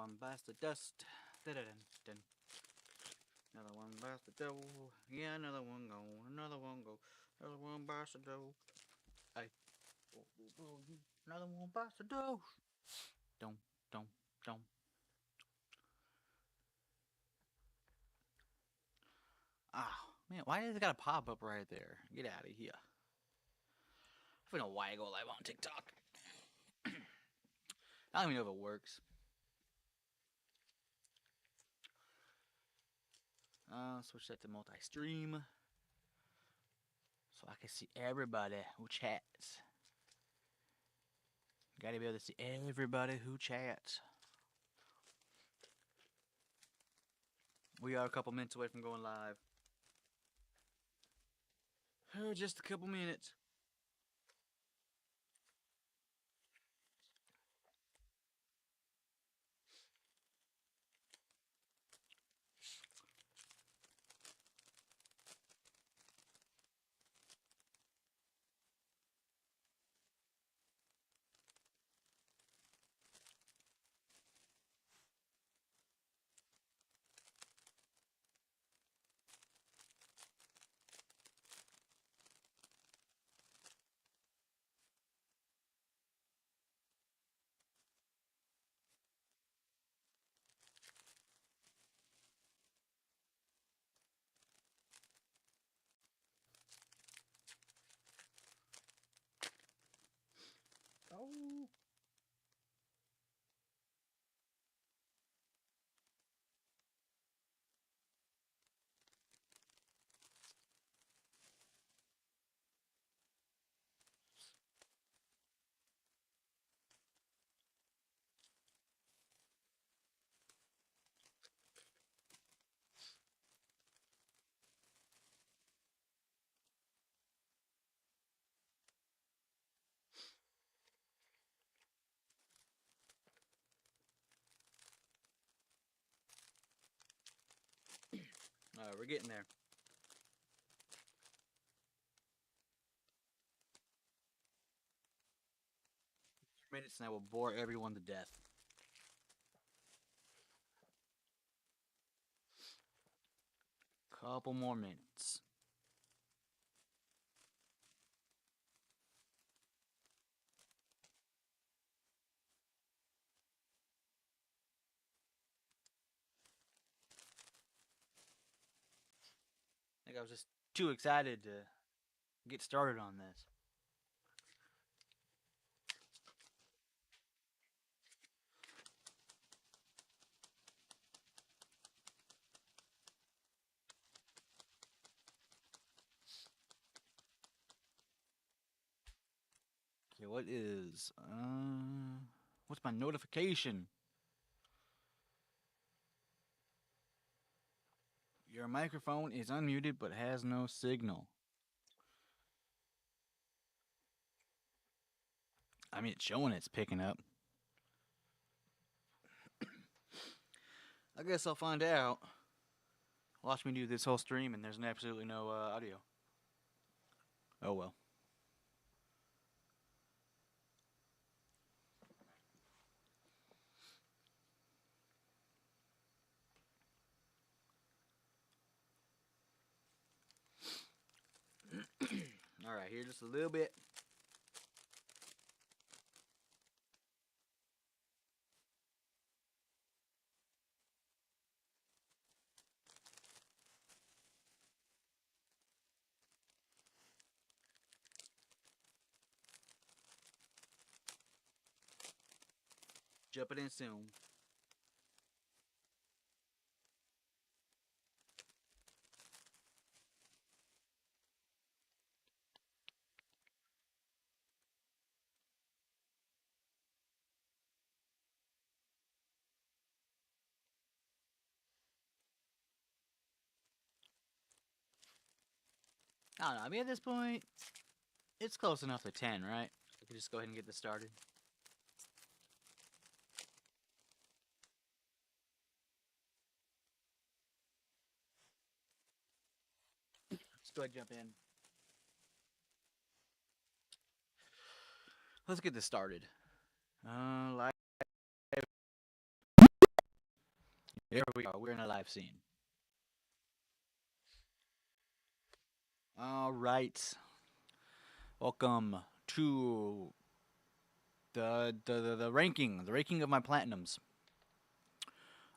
one bites the dust. Dun-dun-dun-dun. Another one bites the dough. Yeah, another one gone. Another one go. Another one bites the dough. Hey. Another one bites the dough. Don't, don't. Ah, man, why does it got a pop up right there? Get out of here. I don't know why I go live on TikTok. I don't even know if it works. Switch that to multi-stream so I can see everybody who chats. Gotta be able to see everybody who chats. We are a couple minutes away from going live. Oh, just a couple minutes. Oh. Alright, we're getting there. Minutes and I will bore everyone to death. Couple more minutes. I think I was just too excited to get started on this. Okay, what's my notification? Your microphone is unmuted but has no signal. I mean, it's showing it's picking up. I guess I'll find out. Watch me do this whole stream and there's absolutely no audio. Oh well. Alright, here just a little bit. Jumping in soon. I don't know. I mean, at this point, it's close enough to 10, right? We can just go ahead and get this started. Let's go ahead and jump in. Let's get this started. Live Here we go. We're in a live scene. All right. Welcome to the ranking of my platinums.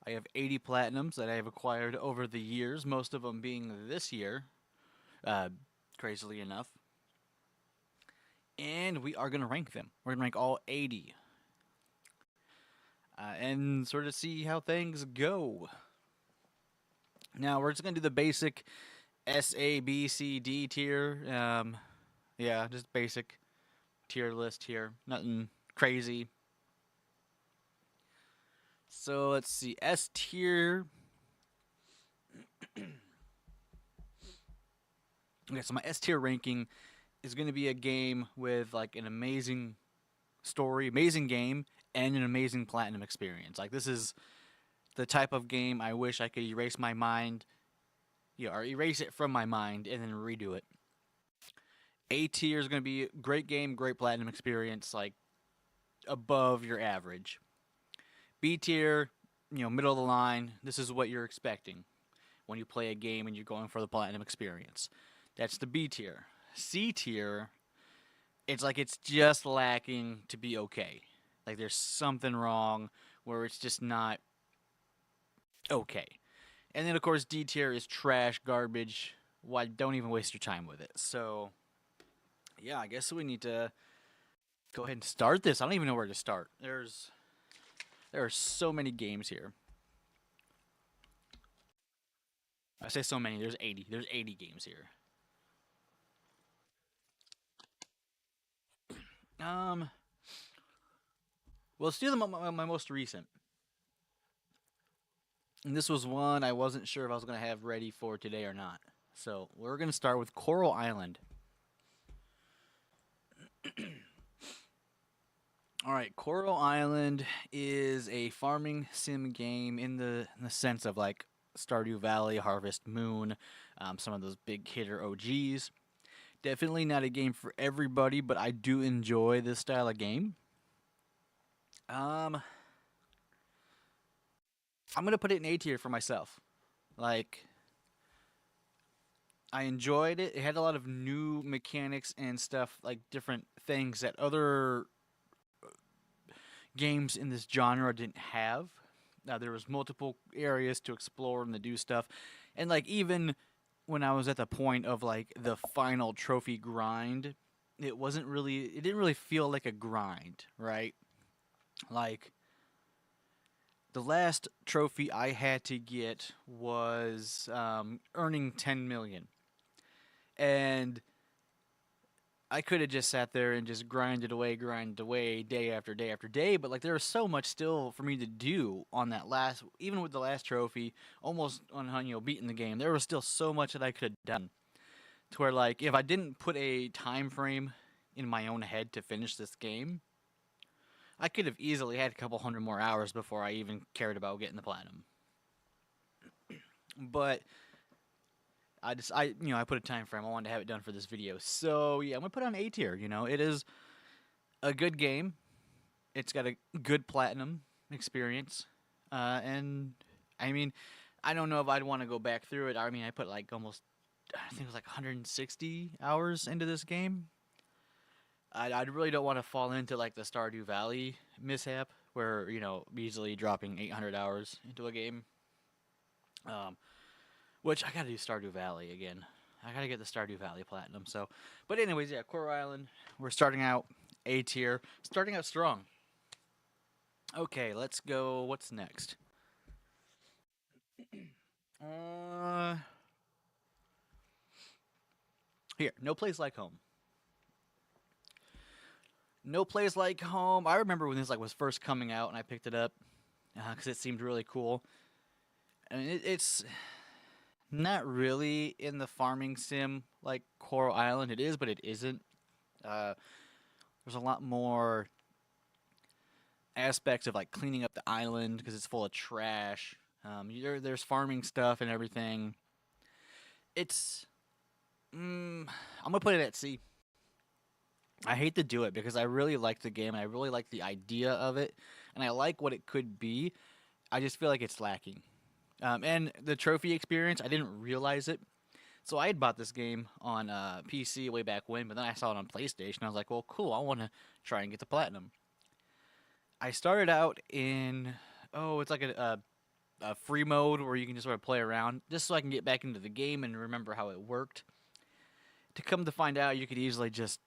I have 80 platinums that I have acquired over the years, most of them being this year, uh, crazily enough. And we are going to rank them. We're going to rank all 80. And sort of see how things go. Now, we're just going to do the basic S, A, B, C, D tier. Yeah, just basic tier list here. Nothing crazy. So let's see. S tier. Okay, so my S tier ranking is going to be a game with like an amazing story, amazing game, and an amazing platinum experience. Like this is the type of game I wish I could erase my mind, or erase it from my mind and then redo it. A tier is going to be great game, great platinum experience, like above your average. B tier, middle of the line. This is what you're expecting when you play a game and you're going for the platinum experience. That's the B tier. C tier, it's like it's just lacking to be okay. Like there's something wrong where it's just not okay. And then of course D tier is trash, garbage. Why don't even waste your time with it. So yeah, I guess we need to go ahead and start this. I don't even know where to start. There are so many games here. I say so many. There's 80. There's 80 games here. Well, let's do my most recent. And this was one I wasn't sure if I was going to have ready for today or not. So we're going to start with Coral Island. All right, Coral Island is a farming sim game in the sense of like Stardew Valley, Harvest Moon, some of those big hitter OGs. Definitely not a game for everybody, but I do enjoy this style of game. I'm gonna put it in A tier for myself. Like, I enjoyed it. It had a lot of new mechanics and stuff, like different things that other games in this genre didn't have. There was multiple areas to explore and to do stuff, and like even when I was at the point of like the final trophy grind, it didn't really feel like a grind, right? Like the last trophy I had to get was earning 10 million, and I could have just sat there and just grinded away day after day after day, but like there was so much still for me to do on that last, even with the last trophy, almost on beating the game. There was still so much that I could have done. To where like if I didn't put a time frame in my own head to finish this game, I could have easily had a couple hundred more hours before I even cared about getting the platinum. But I put a time frame. I wanted to have it done for this video. So yeah, I'm gonna put on A tier. It is a good game. It's got a good platinum experience, and I mean, I don't know if I'd want to go back through it. I mean, I put like almost, I think it was like 160 hours into this game. I really don't want to fall into like the Stardew Valley mishap, where easily dropping 800 hours into a game. Which I gotta do Stardew Valley again. I gotta get the Stardew Valley Platinum. So, but anyways, yeah, Coral Island. We're starting out A tier, starting out strong. Okay, let's go. What's next? Uh, Here, No Place Like Home. No Place Like Home. I remember when this like was first coming out, and I picked it up because it seemed really cool. And it's not really in the farming sim like Coral Island. It is, but it isn't. There's a lot more aspects of like cleaning up the island because it's full of trash. There's farming stuff and everything. It's I'm gonna put it at C. I hate to do it because I really like the game and I really like the idea of it and I like what it could be. I just feel like it's lacking. And the trophy experience, I didn't realize it. So I had bought this game on PC way back when, but then I saw it on PlayStation. I was like, well, cool. I want to try and get the platinum. I started out in it's like a free mode where you can just sort of play around, just so I can get back into the game and remember how it worked. To come to find out, you could easily just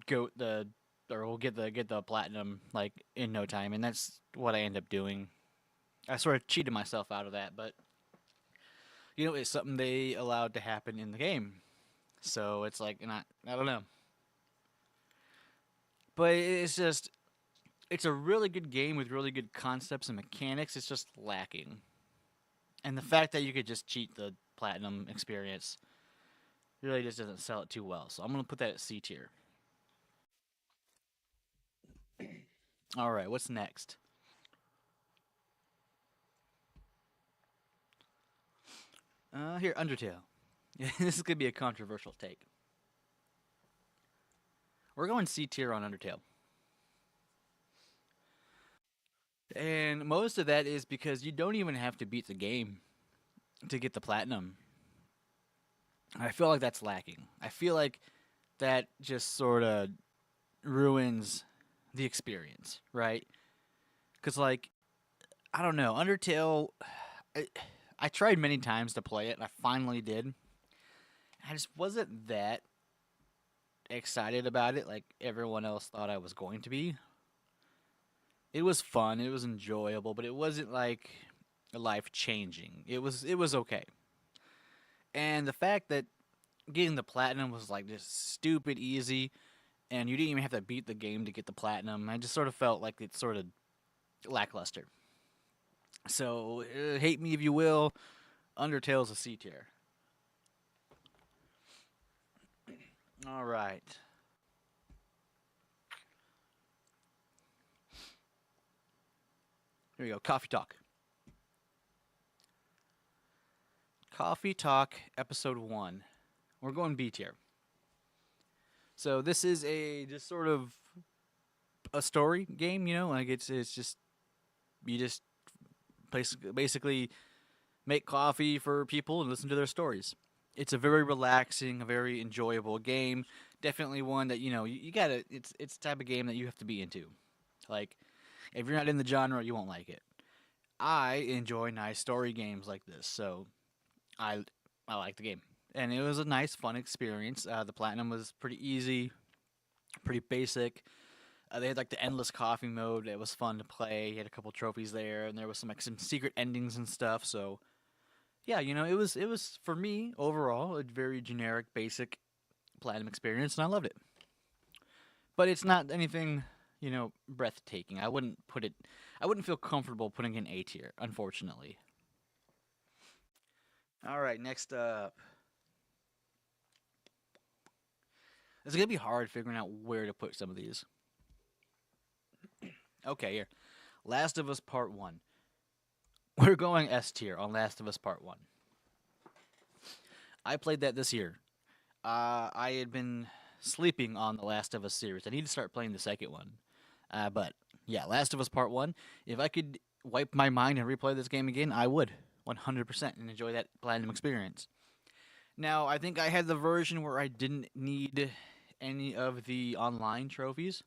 go the or we'll get the platinum like in no time, and that's what I end up doing. I sort of cheated myself out of that, but it's something they allowed to happen in the game. So it's like, and I don't know, but it's a really good game with really good concepts and mechanics. It's just lacking, and the fact that you could just cheat the platinum experience really just doesn't sell it too well. So I'm gonna put that at C tier. All right, what's next? Here, Undertale. This is gonna be a controversial take. We're going C tier on Undertale. And most of that is because you don't even have to beat the game to get the platinum. I feel like that's lacking. I feel like that just sort of ruins the experience, right? Because, like, I don't know, Undertale, I, I tried many times to play it, and I finally did. I just wasn't that excited about it like everyone else thought I was going to be. It was fun, it was enjoyable, but it wasn't like life changing. It was okay. And the fact that getting the platinum was like just stupid easy, and you didn't even have to beat the game to get the platinum. I just sort of felt like it's sort of lackluster. So hate me if you will. Undertale's a C tier. All right. Here we go. Coffee Talk. Coffee Talk episode 1. We're going B tier. So this is a just sort of a story game, like it's just you just basically make coffee for people and listen to their stories. It's a very relaxing, a very enjoyable game. Definitely one that you gotta. It's the type of game that you have to be into. Like if you're not in the genre, you won't like it. I enjoy nice story games like this, so I I like the game, and it was a nice, fun experience. The platinum was pretty easy, pretty basic. They had like the endless coffee mode. It was fun to play. You had a couple trophies there, and there was some secret endings and stuff. So yeah, it was for me overall a very generic, basic platinum experience, and I loved it. But it's not anything breathtaking. I wouldn't feel comfortable putting in A tier, unfortunately. All right, next up. It's gonna be hard figuring out where to put some of these. Okay, here. Last of Us Part 1. We're going S tier on Last of Us Part 1. I played that this year. I had been sleeping on the Last of Us series. I need to start playing the second one. But yeah, Last of Us Part 1. If I could wipe my mind and replay this game again, I would 100% and enjoy that platinum experience. Now, I think I had the version where I didn't need any of the online trophies,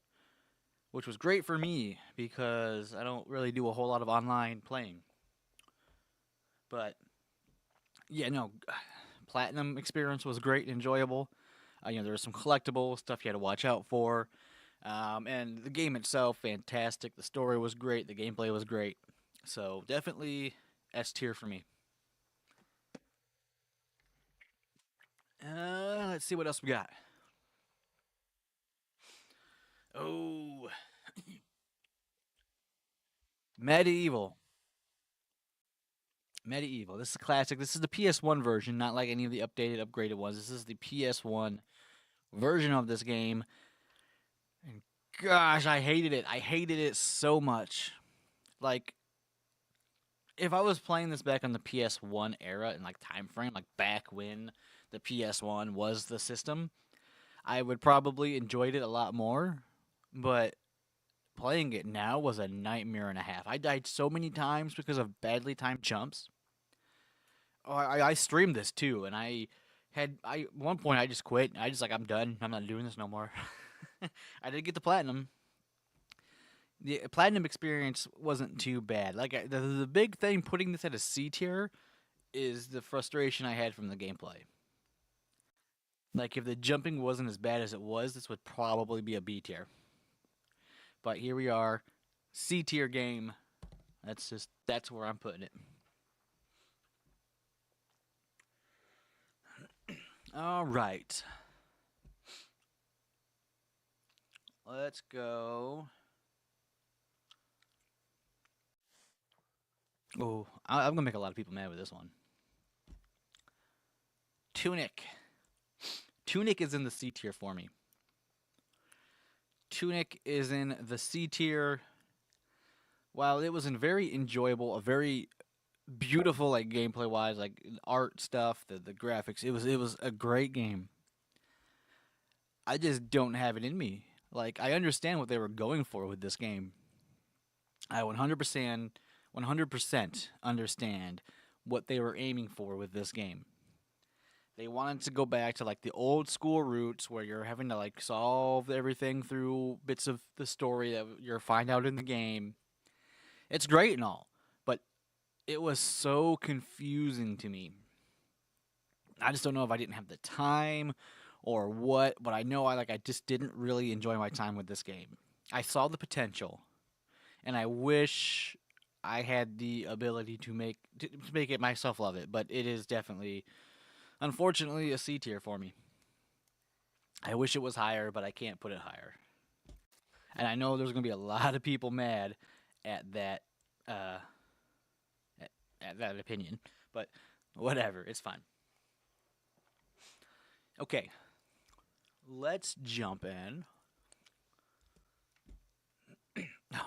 which was great for me because I don't really do a whole lot of online playing. But yeah, no, platinum experience was great, enjoyable. There was some collectible stuff you had to watch out for, and the game itself fantastic. The story was great, the gameplay was great, so definitely S tier for me. Let's see what else we got. Oh, Medieval. Medieval. This is a classic. This is the PS1 version, not like any of the updated, upgraded ones. This is the PS1 version of this game. And gosh, I hated it. I hated it so much. Like, if I was playing this back on the PS1 era and like time frame, like back when the PS1 was the system, I would probably enjoyed it a lot more. But playing it now was a nightmare and a half. I died so many times because of badly timed jumps. Oh, I streamed this too, and at one point I just quit. I just like I'm done. I'm not doing this no more. I did get the platinum. The platinum experience wasn't too bad. Like the big thing putting this at a C tier is the frustration I had from the gameplay. Like if the jumping wasn't as bad as it was, this would probably be a B tier. But here we are, C tier game. That's where I'm putting it. All right. Let's go. Oh, I'm gonna make a lot of people mad with this one. Tunic. Tunic is in the C tier for me. Tunic is in the C tier. While it was very enjoyable, a very beautiful, like gameplay wise, like art stuff, the graphics. It was a great game. I just don't have it in me. Like I understand what they were going for with this game. I 100% understand what they were aiming for with this game. They wanted to go back to like the old school roots where you're having to like solve everything through bits of the story that you're find out in the game. It's great and all, but it was so confusing to me. I just don't know if I didn't have the time or what, but I know I just didn't really enjoy my time with this game. I saw the potential, and I wish I had the ability to make it myself love it, but it is definitely, unfortunately, a C tier for me. I wish it was higher, but I can't put it higher. And I know there's gonna be a lot of people mad at that uh, at that opinion, but whatever, it's fine. Okay, let's jump in.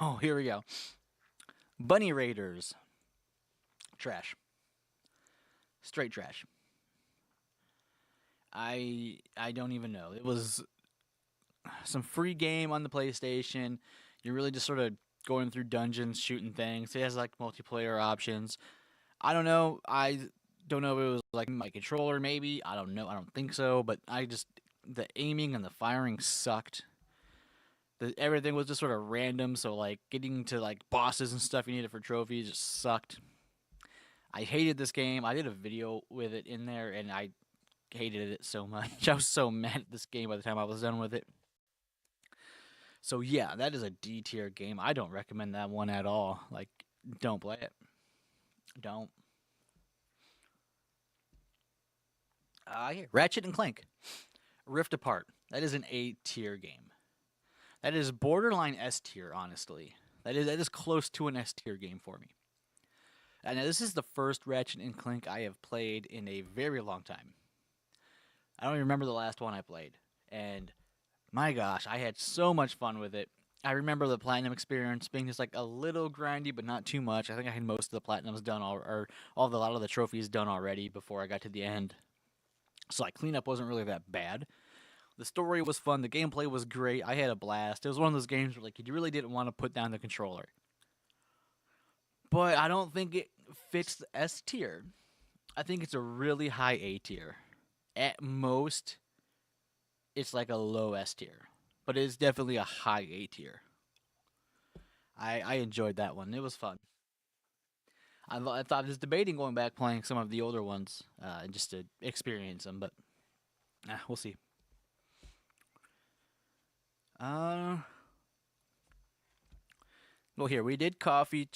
Oh, here we go. Bunny Raiders. Trash. Straight trash. I don't even know. It was some free game on the PlayStation. You're really just sort of going through dungeons, shooting things. It has like multiplayer options. I don't know. I don't know if it was like my controller, maybe. I don't know. I don't think so. But the aiming and the firing sucked. Everything was just sort of random. So like getting to like bosses and stuff you needed for trophies just sucked. I hated this game. I did a video with it in there, and I hated it so much. I was so mad at this game by the time I was done with it. So yeah, that is a D tier game. I don't recommend that one at all. Like, don't play it. Don't. Here, Ratchet and Clank, Rift Apart. That is an A tier game. That is borderline S tier, honestly. That is close to an S tier game for me. And this is the first Ratchet and Clank I have played in a very long time. I don't even remember the last one I played, and my gosh, I had so much fun with it. I remember the platinum experience being just like a little grindy, but not too much. I think I had most of the platinums done, or a lot of the trophies done already before I got to the end. So like cleanup wasn't really that bad. The story was fun. The gameplay was great. I had a blast. It was one of those games where like you really didn't want to put down the controller. But I don't think it fits the S tier. I think it's a really high A tier. At most, it's like a low S tier, but it's definitely a high A tier. I enjoyed that one. It was fun. I thought I was debating going back playing some of the older ones just to experience them, but we'll see. Uh, well, here we did coffee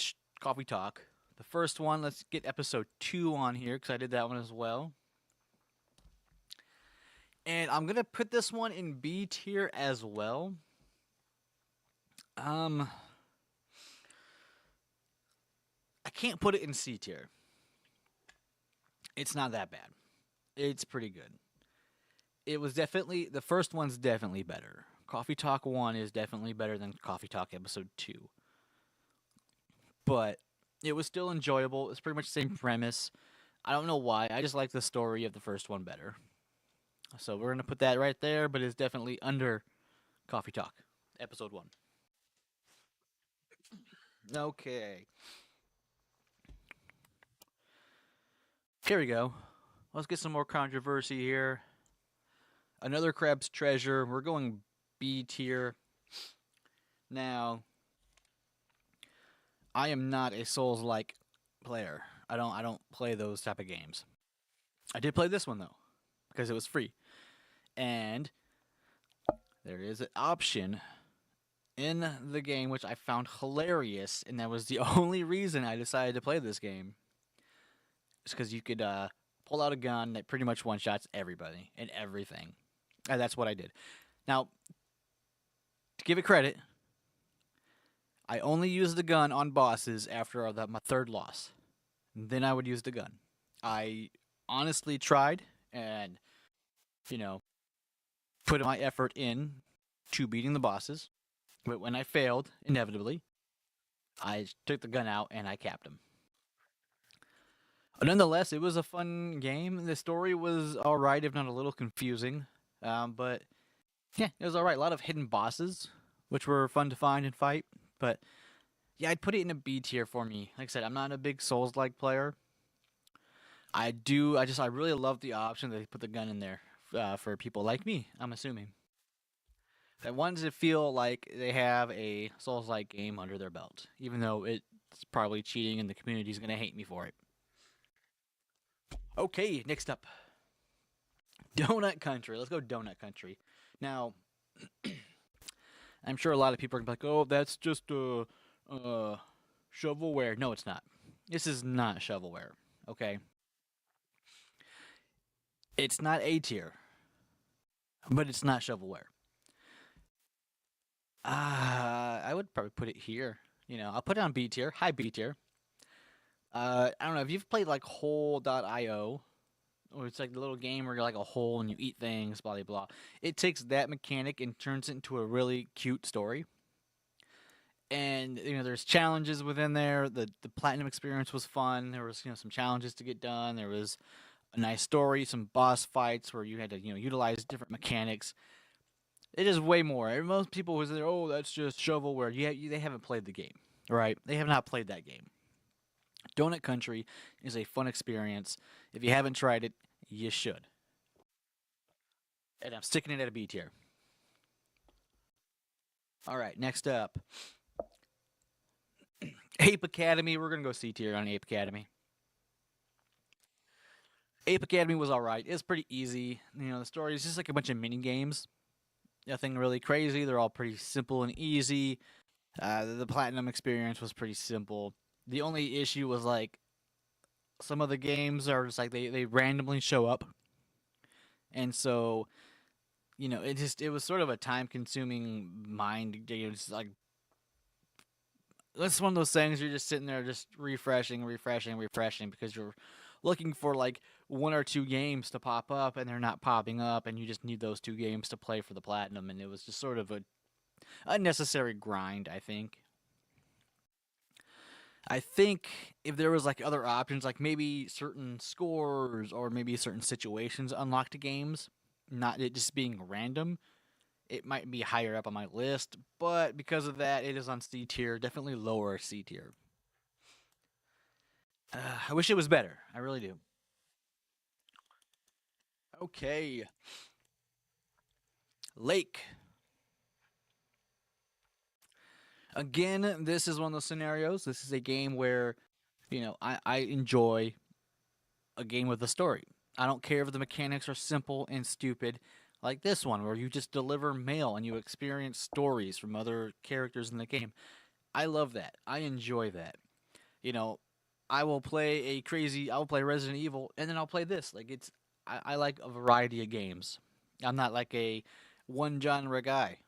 talk. The first one, let's get episode 2 on here because I did that one as well. And I'm gonna put this one in B tier as well. I can't put it in C tier. It's not that bad. It's pretty good. It was definitely the first one's definitely better. Coffee Talk 1 is definitely better than Coffee Talk episode 2. But it was still enjoyable. It's pretty much the same premise. I don't know why. I just like the story of the first one better. So we're gonna put that right there, but it's definitely under Coffee Talk episode 1. Okay. Here we go. Let's get some more controversy here. Another Crab's Treasure. We're going B tier. Now, I am not a Souls-like player. I don't play those type of games. I did play this one though because it was free. And there is an option in the game which I found hilarious, and that was the only reason I decided to play this game. It's because you could pull out a gun that pretty much one shots everybody and everything. And that's what I did. Now, to give it credit, I only used the gun on bosses after my third loss. Then I would use the gun. I honestly tried and, you know, put my effort in to beating the bosses. But when I failed, inevitably, I took the gun out and I capped him. But nonetheless, it was a fun game. The story was alright, if not a little confusing. But yeah, it was alright. A lot of hidden bosses, which were fun to find and fight. But yeah, I'd put it in a B tier for me. Like I said, I'm not a big Souls-like player. I really love the option that they put the gun in there for people like me, I'm assuming. That ones that feel like they have a Souls-like game under their belt, even though it's probably cheating and the community's going to hate me for it. Okay, next up. Donut Country. Let's go Donut Country. Now, I'm sure a lot of people are going to be like, oh, that's just shovelware. No, it's not. This is not shovelware, okay? It's not A tier, but it's not shovelware. I would probably put it here. I'll put it on B tier, high B tier. I don't know if you've played like Hole.io, or it's like the little game where you're like a hole and you eat things, blah blah blah. It takes that mechanic and turns it into a really cute story. And there's challenges within there. The platinum experience was fun. There was some challenges to get done. There was a nice story, some boss fights where you had to utilize different mechanics. It is way more. Most people was there. Oh, that's just shovelware. They haven't played the game, right? They have not played that game. Donut Country is a fun experience. If you haven't tried it, you should. And I'm sticking it at a B tier. All right, next up, Ape Academy. We're gonna go C tier on Ape Academy. Ape Academy was all right. It's pretty easy. The story is just like a bunch of mini games. Nothing really crazy. They're all pretty simple and easy. The platinum experience was pretty simple. The only issue was like some of the games are just like they randomly show up, and so it was sort of a time consuming mind. It's like it's one of those things you're just sitting there just refreshing because you're looking for like one or two games to pop up and they're not popping up, and you just need those two games to play for the platinum, and it was just sort of a unnecessary grind, I think. I think if there was like other options, like maybe certain scores or maybe certain situations unlocked games, not it just being random, it might be higher up on my list. But because of that, it is on C tier, definitely lower C tier. I wish it was better. I really do. Okay, Lake. Again, this is one of those scenarios. This is a game where, I enjoy a game with a story. I don't care if the mechanics are simple and stupid, like this one, where you just deliver mail and you experience stories from other characters in the game. I love that. I enjoy that. You know, I will play Resident Evil, and then I'll play this. I like a variety of games. I'm not like a one genre guy,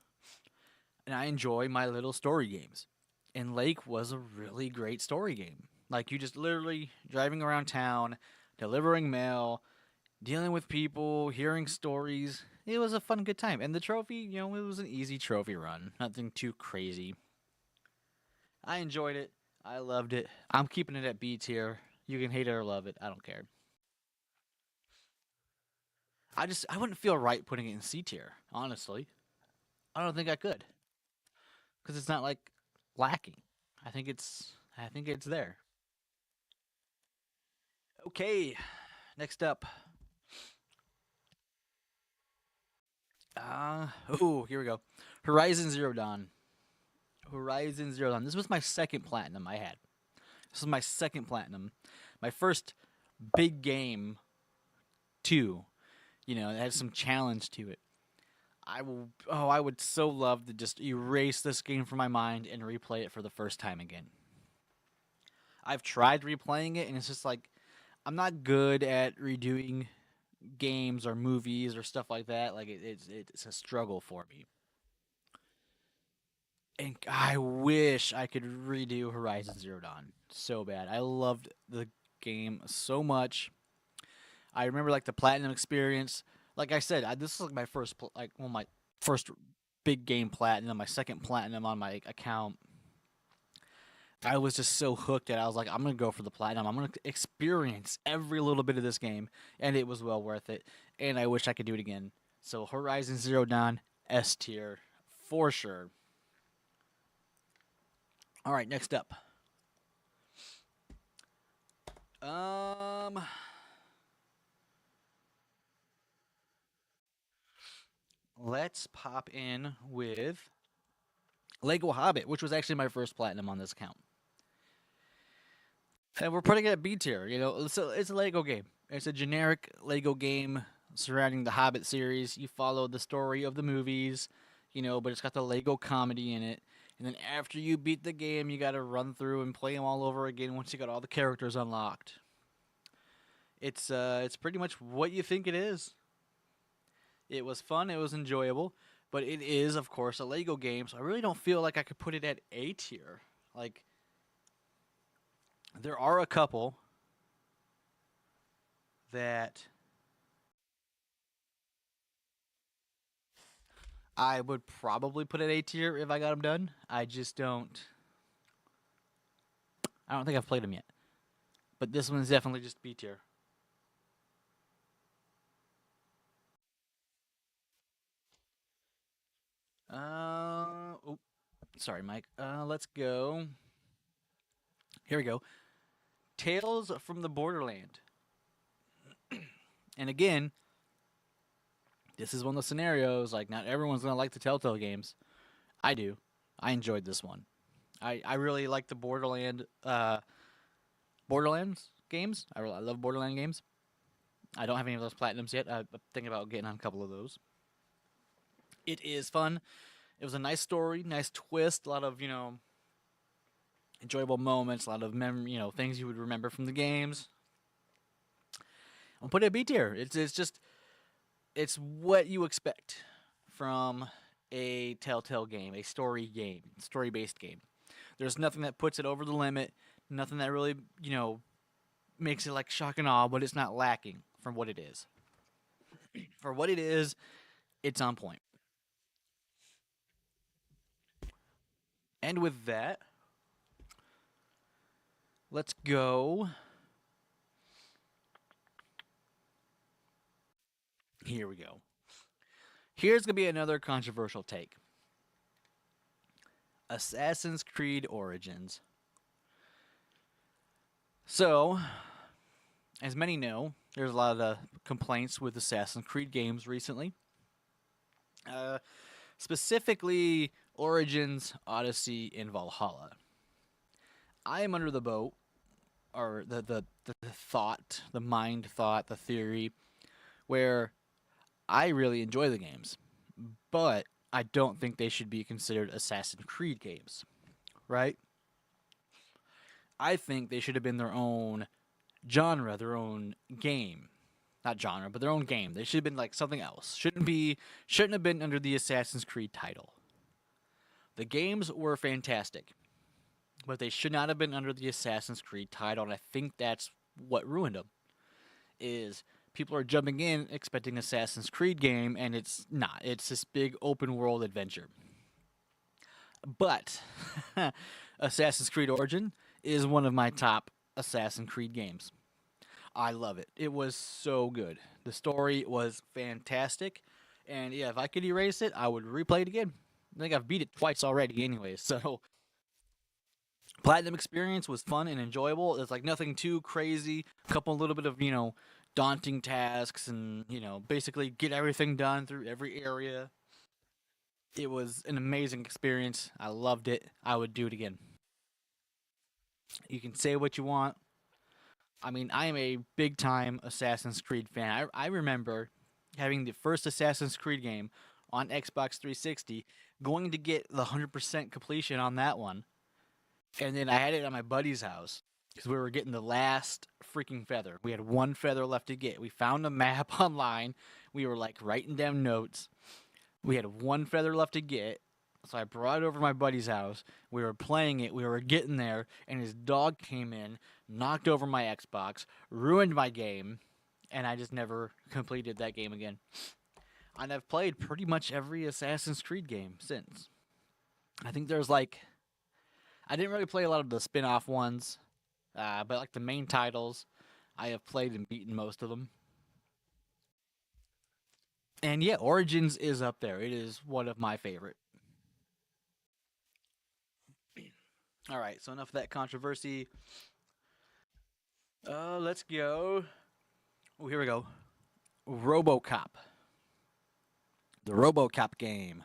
and I enjoy my little story games. And Lake was a really great story game. Like you just literally driving around town, delivering mail, dealing with people, hearing stories. It was a fun, good time. And the trophy, it was an easy trophy run. Nothing too crazy. I enjoyed it. I loved it. I'm keeping it at B tier. You can hate it or love it. I don't care. I wouldn't feel right putting it in C tier, honestly. I don't think I could. Because it's not like lacking. I think it's there. Okay, next up. Here we go. Horizon Zero Dawn. Horizon Zero Dawn. This was my second platinum I had. This is my second platinum. My first big game, too. It had some challenge to it. I would so love to just erase this game from my mind and replay it for the first time again. I've tried replaying it, and it's just like I'm not good at redoing games or movies or stuff like that. Like it's a struggle for me. And I wish I could redo Horizon Zero Dawn so bad. I loved the game so much. I remember like the platinum experience. Like I said, this is like my first my first big game platinum, my second platinum on my account. I was just so hooked that I was like, I'm gonna go for the platinum. I'm gonna experience every little bit of this game, and it was well worth it. And I wish I could do it again. So Horizon Zero Dawn S tier for sure. All right, next up. Um, let's pop in with Lego Hobbit, which was actually my first platinum on this account. And we're putting it at B tier. So it's a Lego game. It's a generic Lego game surrounding the Hobbit series. You follow the story of the movies, but it's got the Lego comedy in it. And then after you beat the game, you got to run through and play them all over again once you got all the characters unlocked. It's pretty much what you think it is. It was fun. It was enjoyable, but it is, of course, a Lego game. So I really don't feel like I could put it at A tier. Like there are a couple that I would probably put at A tier if I got them done. I just don't. I don't think I've played them yet, but this one's definitely just B tier. Oh, sorry, Mike. Let's go. Here we go. Tales from the Borderland. And again, this is one of the scenarios. Like, not everyone's gonna like the Telltale games. I do. I enjoyed this one. I really like the Borderlands games. I love Borderland games. I don't have any of those platinums yet. I'm thinking about getting on a couple of those. It is fun. It was a nice story, nice twist, a lot of enjoyable moments, a lot of things you would remember from the games. I'll put it a B tier. It's what you expect from a Telltale game, a story based game. There's nothing that puts it over the limit, nothing that really makes it like shock and awe, but it's not lacking from what it is. For what it is, it's on point. And with that, let's go. Here we go. Here's going to be another controversial take. Assassin's Creed Origins. So, as many know, there's a lot of complaints with Assassin's Creed games recently. Specifically, Origins, Odyssey, and Valhalla. I am under the boat, or the thought, the mind thought, the theory, where I really enjoy the games, but I don't think they should be considered Assassin's Creed games, right? I think they should have been their own genre, their own game. Not genre, but their own game. They should have been like something else. Shouldn't have been under the Assassin's Creed title. The games were fantastic, but they should not have been under the Assassin's Creed title, and I think that's what ruined them. Is people are jumping in expecting Assassin's Creed game, and it's not. It's this big open world adventure. But Assassin's Creed Origin is one of my top Assassin's Creed games. I love it. It was so good. The story was fantastic. And yeah, if I could erase it, I would replay it again. I think I've beat it twice already, anyway. So Platinum experience was fun and enjoyable. It's like nothing too crazy. A couple little bit of daunting tasks, and basically get everything done through every area. It was an amazing experience. I loved it. I would do it again. You can say what you want. I mean, I am a big time Assassin's Creed fan. I remember having the first Assassin's Creed game on Xbox 360, going to get the 100% completion on that one. And then I had it at my buddy's house because we were getting the last freaking feather. We had one feather left to get. We found a map online. We were like writing down notes. We had one feather left to get. So I brought it over to my buddy's house. We were playing it. We were getting there, and his dog came in, knocked over my Xbox, ruined my game, and I just never completed that game again. And I've played pretty much every Assassin's Creed game since. I think there's like I didn't really play a lot of the spin-off ones, but like the main titles, I have played and beaten most of them. And yeah, Origins is up there. It is one of my favorite. All right, so enough of that controversy. Let's go. Oh, here we go. RoboCop, the RoboCop game.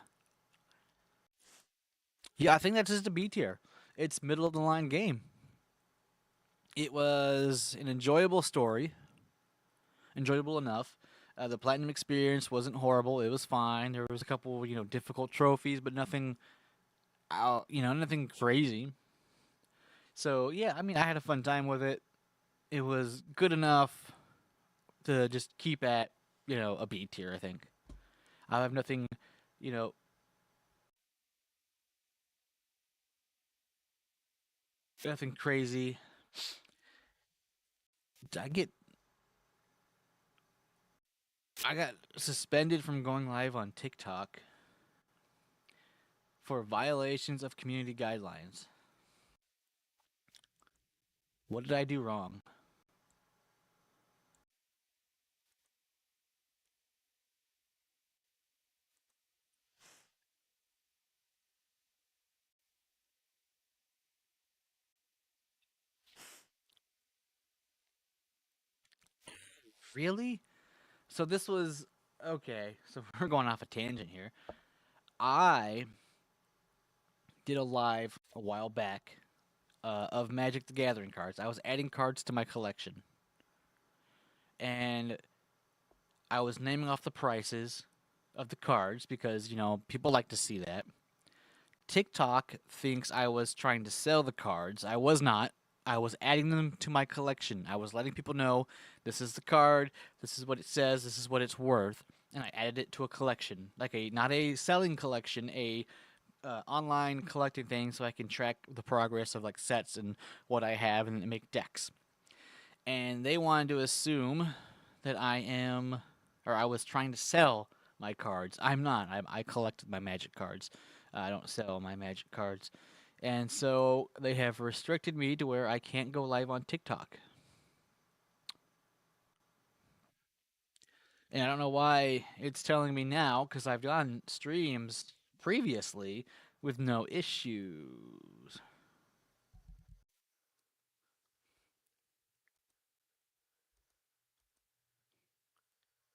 Yeah, I think that's just a B tier. It's middle of the line game. It was an enjoyable story, enjoyable enough. The platinum experience wasn't horrible. It was fine. There was a couple, difficult trophies, but nothing out, nothing crazy. So yeah, I mean, I had a fun time with it. It was good enough to just keep at, a B tier. I think I have nothing, you know, nothing crazy. I get, I got suspended from going live on TikTok for violations of community guidelines. What did I do wrong? Really? So this was okay. So we're going off a tangent here. I did a live a while back of Magic the Gathering cards. I was adding cards to my collection, and I was naming off the prices of the cards because people like to see that. TikTok thinks I was trying to sell the cards. I was not. I was adding them to my collection. I was letting people know this is the card, this is what it says, this is what it's worth, and I added it to a collection, like a not a selling collection, a online collecting thing, so I can track the progress of like sets and what I have and make decks. And they wanted to assume that I am, or I was trying to sell my cards. I'm not. I collect my Magic cards. I don't sell my Magic cards. And so they have restricted me to where I can't go live on TikTok. And I don't know why it's telling me now because I've done streams previously with no issues.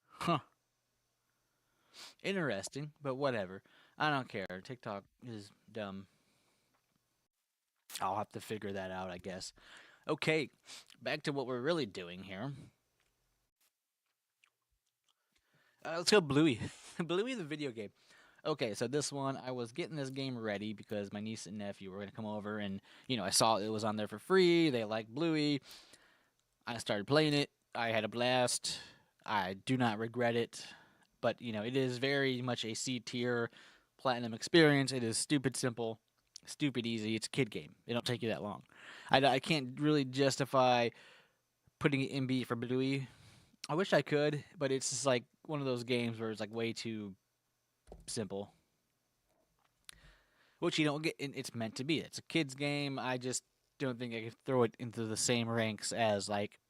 Huh. Interesting, but whatever. I don't care. TikTok is dumb. I'll have to figure that out, I guess. Okay, back to what we're really doing here. Let's go Bluey. Bluey the video game. Okay, so this one, I was getting this game ready because my niece and nephew were going to come over, and, I saw it was on there for free. They like Bluey. I started playing it. I had a blast. I do not regret it. But, it is very much a C tier platinum experience. It is stupid simple, stupid easy. It's a kid game. It don't take you that long. I can't really justify putting it in B for Bluey. I wish I could, but it's just like one of those games where it's like way too simple. Which you don't get. It's meant to be. It's a kids game. I just don't think I could throw it into the same ranks as like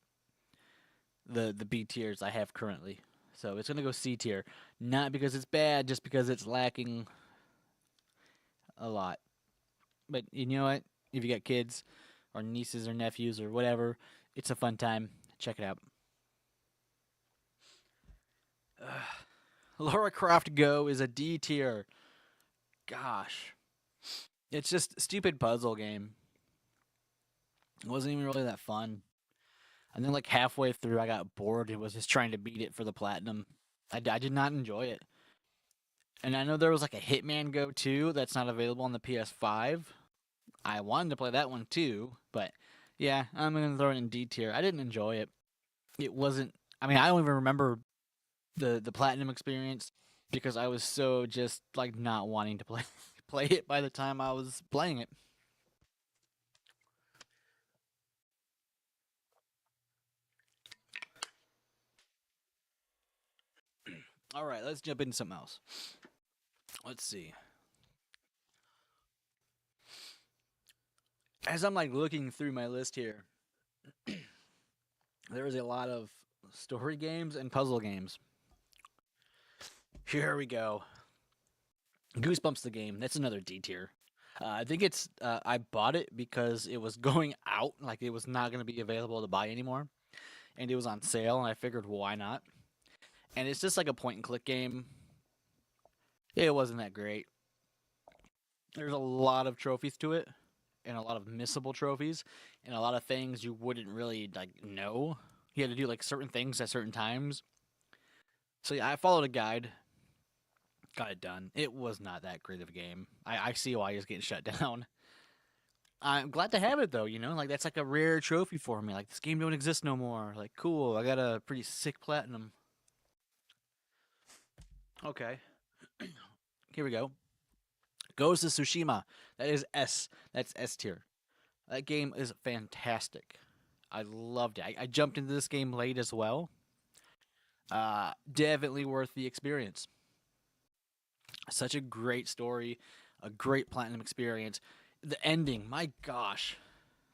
the B tiers I have currently. So it's gonna go C tier, not because it's bad, just because it's lacking a lot. But you know what? if you got kids or nieces or nephews or whatever, it's a fun time. Check it out. Lara Croft Go is a D tier. Gosh, it's just a stupid puzzle game. It wasn't even really that fun. And then like halfway through, I got bored and was just trying to beat it for the platinum. I did not enjoy it. And I know there was like a Hitman Go too that's not available on the PS5. I wanted to play that one too, but yeah, I'm gonna throw it in D tier. I didn't enjoy it. It wasn't. I mean, I don't even remember the platinum experience because I was so just like not wanting to play play it by the time I was playing it. All right, let's jump into something else. Let's see. As I'm like looking through my list here, there is a lot of story games and puzzle games. Here we go. Goosebumps the game. That's another D tier. I think it's. I bought it because it was going out, like it was not going to be available to buy anymore, and it was on sale, and I figured why not. And it's just like a point and click game. It wasn't that great. There's a lot of trophies to it, and a lot of missable trophies, and a lot of things you wouldn't really like know. You had to do like certain things at certain times. So yeah, I followed a guide, got it done. It was not that great of a game. I see why it's getting shut down. I'm glad to have it though. Like that's like a rare trophy for me. Like this game don't exist no more. Like cool, I got a pretty sick platinum. Okay, here we go. Ghost of Tsushima. That is S. That's S tier. That game is fantastic. I loved it. I jumped into this game late as well. Definitely worth the experience. Such a great story, a great platinum experience. The ending, my gosh,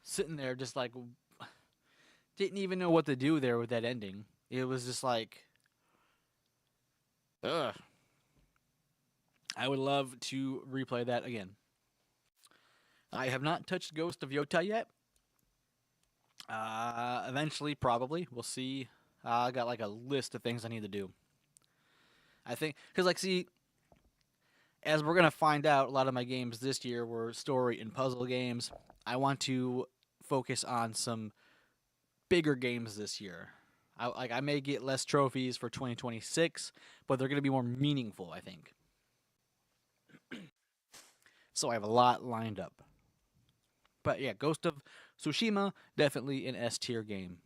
sitting there just like didn't even know what to do there with that ending. It was just like, ugh. I would love to replay that again. I have not touched Ghost of Yota yet. Eventually, probably. We'll see. I got like a list of things I need to do. I think, because, like, see, as we're going to find out, a lot of my games this year were story and puzzle games. I want to focus on some bigger games this year. I may get less trophies for 2026, but they're going to be more meaningful, I think. So I have a lot lined up. But yeah, Ghost of Tsushima, definitely an S tier game.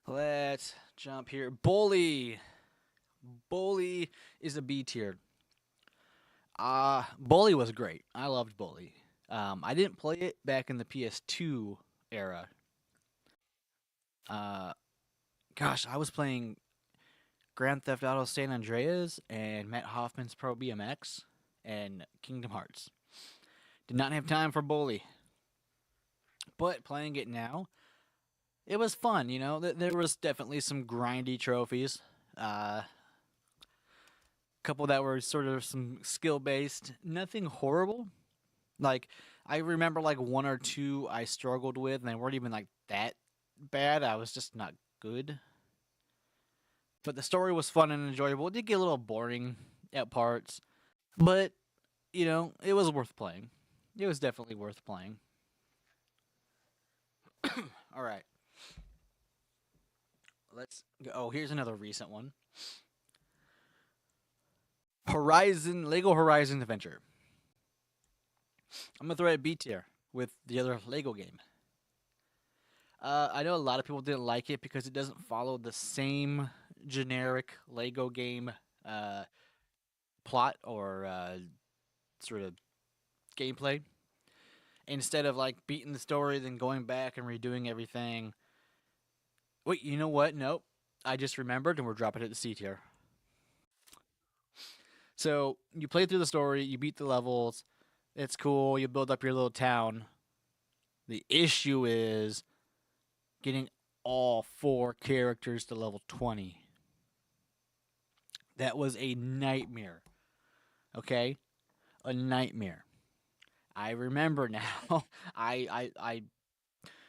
Let's jump here. Bully. Bully is a B tier. Bully was great. I loved Bully. I didn't play it back in the PS2 era. Uh, gosh, I was playing Grand Theft Auto San Andreas and Matt Hoffman's Pro BMX and Kingdom Hearts. Did not have time for Bully. But playing it now, it was fun. There was definitely some grindy trophies. Couple that were sort of some skill based. Nothing horrible. Like I remember like one or two I struggled with, and they weren't even like that bad. I was just not good. But the story was fun and enjoyable. It did get a little boring at parts, but it was worth playing. It was definitely worth playing. All right. Let's go. Oh, here's another recent one. Lego Horizon Adventure. I'm gonna throw it at B tier with the other Lego game. I know a lot of people didn't like it because it doesn't follow the same generic Lego game uh, plot or sort of gameplay. Instead of like beating the story, then going back and redoing everything. Wait, you know what? Nope. I just remembered, and we're dropping it to C tier. So you play through the story, you beat the levels, it's cool, you build up your little town. The issue is getting all four characters to level 20. That was a nightmare. Okay? A nightmare. I remember now. I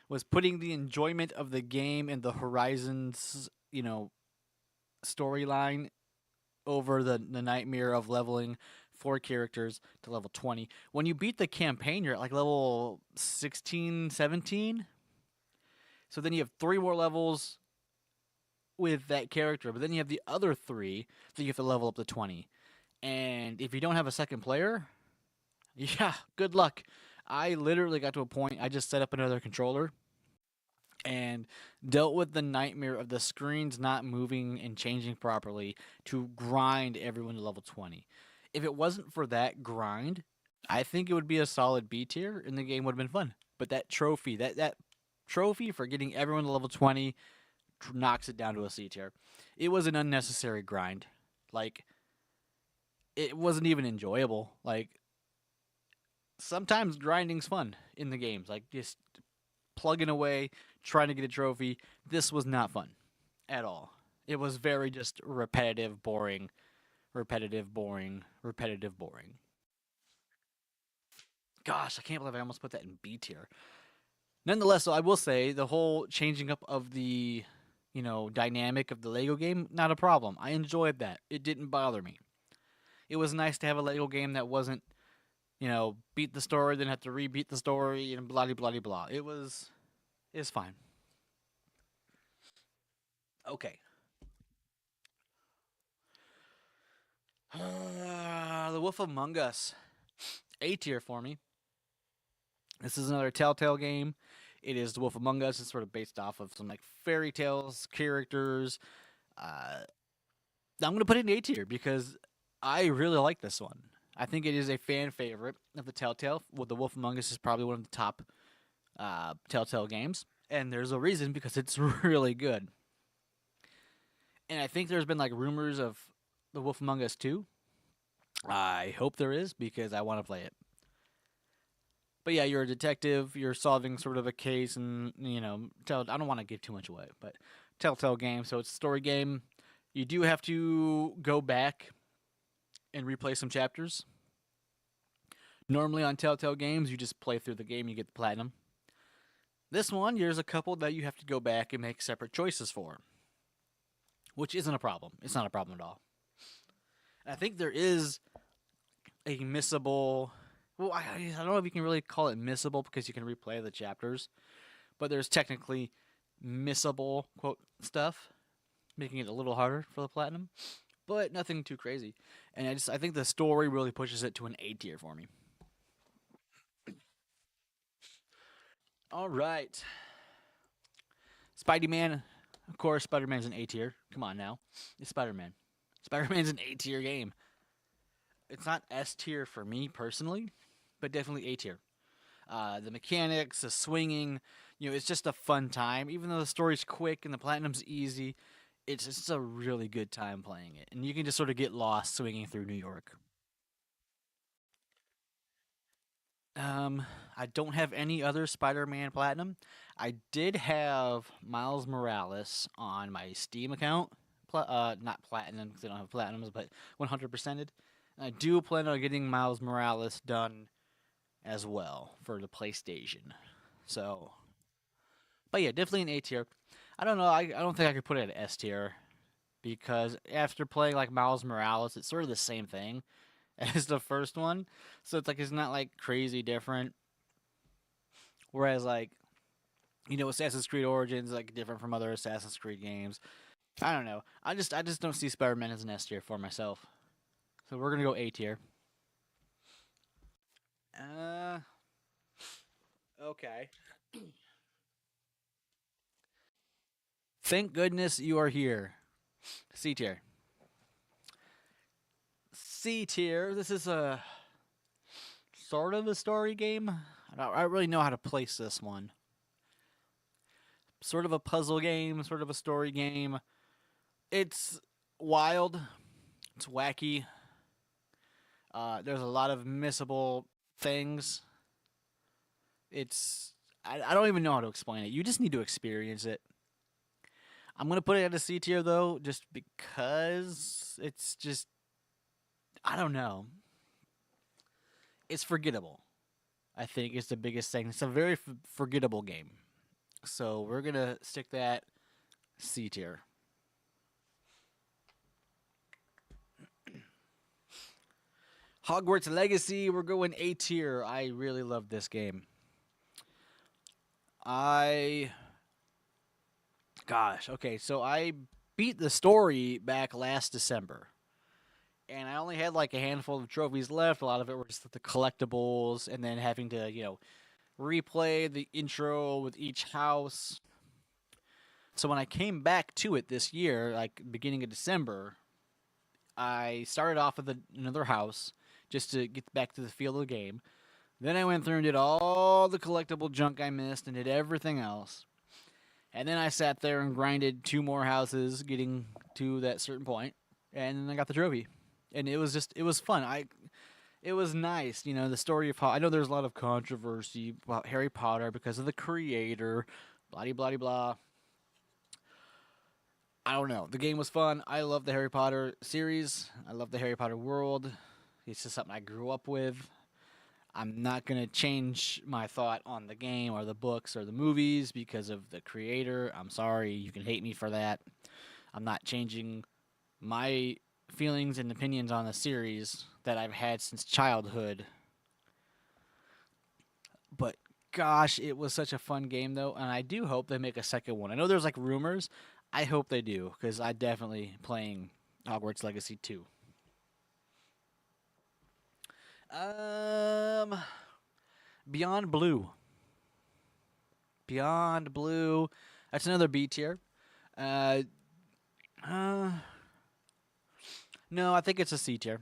was putting the enjoyment of the game and the Horizons, storyline over the nightmare of leveling 4 characters to level 20. When you beat the campaign, you're at like level 16, 17. So then you have 3 more levels with that character, but then you have the other 3 that you have to level up to 20. And if you don't have a second player, yeah, good luck. I literally got to a point I just set up another controller and dealt with the nightmare of the screens not moving and changing properly to grind everyone to level 20. If it wasn't for that grind, I think it would be a solid B tier and the game would have been fun. But that trophy, that trophy for getting everyone to level 20 knocks it down to a C tier. It was an unnecessary grind. Like, it wasn't even enjoyable. Like, sometimes grinding's fun in the games. Like, just plugging away, trying to get a trophy. This was not fun at all. It was very just repetitive, boring, repetitive, boring, repetitive, boring. Gosh, I can't believe I almost put that in B tier. Nonetheless, so I will say the whole changing up of the, dynamic of the Lego game, not a problem. I enjoyed that. It didn't bother me. It was nice to have a Lego game that wasn't, beat the story, then have to rebeat the story, and blah blah blah blah. It's fine. Okay. The Wolf Among Us. A tier for me. This is another Telltale game. It is The Wolf Among Us. It's sort of based off of some like fairy tales characters. I'm gonna put it in A tier because I really like this one. I think it is a fan favorite of the Telltale. Well, The Wolf Among Us is probably one of the top Telltale games, and there's a reason because it's really good. And I think there's been like rumors of The Wolf Among Us 2. I hope there is because I want to play it. But yeah, you're a detective. You're solving sort of a case, and I don't want to give too much away, but Telltale game, so it's a story game. You do have to go back and replay some chapters. Normally on Telltale games, you just play through the game, you get the platinum. This one, there's a couple that you have to go back and make separate choices for, which isn't a problem. It's not a problem at all. And I think there is a missable. Well, I don't know if you can really call it missable because you can replay the chapters, but there's technically missable quote stuff, making it a little harder for the platinum, but nothing too crazy. And I think the story really pushes it to an A tier for me. All right, Spidey Man. Of course, Spider Man's an A tier. Come on now, it's Spider Man. Spider Man's an A tier game. It's not S tier for me personally, but definitely A tier. The mechanics, the swinging, it's just a fun time. Even though the story's quick and the platinum's easy, it's just a really good time playing it. And you can just sort of get lost swinging through New York. I don't have any other Spider-Man Platinum. I did have Miles Morales on my Steam account. Not Platinum because I don't have Platinums, but 100%ed. I do plan on getting Miles Morales done as well for the PlayStation. So, but yeah, definitely an A tier. I don't know. I don't think I could put it at S tier because after playing like Miles Morales, it's sort of the same thing as the first one. So it's not like crazy different. Whereas like Assassin's Creed Origins like different from other Assassin's Creed games. I don't know. I just don't see Spider-Man as an S tier for myself. So we're gonna go A tier. Uh, okay. Thank goodness you are here. C tier. C tier. This is a sort of a story game. I don't really know how to place this one. Sort of a puzzle game, sort of a story game. It's wild. It's wacky. There's a lot of missable things. I don't even know how to explain it. You just need to experience it. I'm gonna put it at a C tier though, just because it's just I don't know. It's forgettable. I think is the biggest thing. It's a very forgettable game. So we're gonna stick that C tier. Hogwarts Legacy, we're going A tier. I really love this game. Okay, so I beat the story back last December. And I only had like a handful of trophies left. A lot of it were just the collectibles, and then having to, replay the intro with each house. So when I came back to it this year, like beginning of December, I started off with another house just to get back to the feel of the game. Then I went through and did all the collectible junk I missed and did everything else. And then I sat there and grinded 2 more houses, getting to that certain point, and then I got the trophy. And it was fun. It was nice, the story of how I know there's a lot of controversy about Harry Potter because of the creator, blah blah blah. I don't know. The game was fun. I love the Harry Potter series. I love the Harry Potter world. It's just something I grew up with. I'm not going to change my thought on the game or the books or the movies because of the creator. I'm sorry. You can hate me for that. I'm not changing my feelings and opinions on the series that I've had since childhood. But gosh, it was such a fun game though, and I do hope they make a second one. I know there's like rumors. I hope they do because I definitely playing Hogwarts Legacy 2. Beyond Blue. Beyond Blue. That's another B tier. No, I think it's a C tier.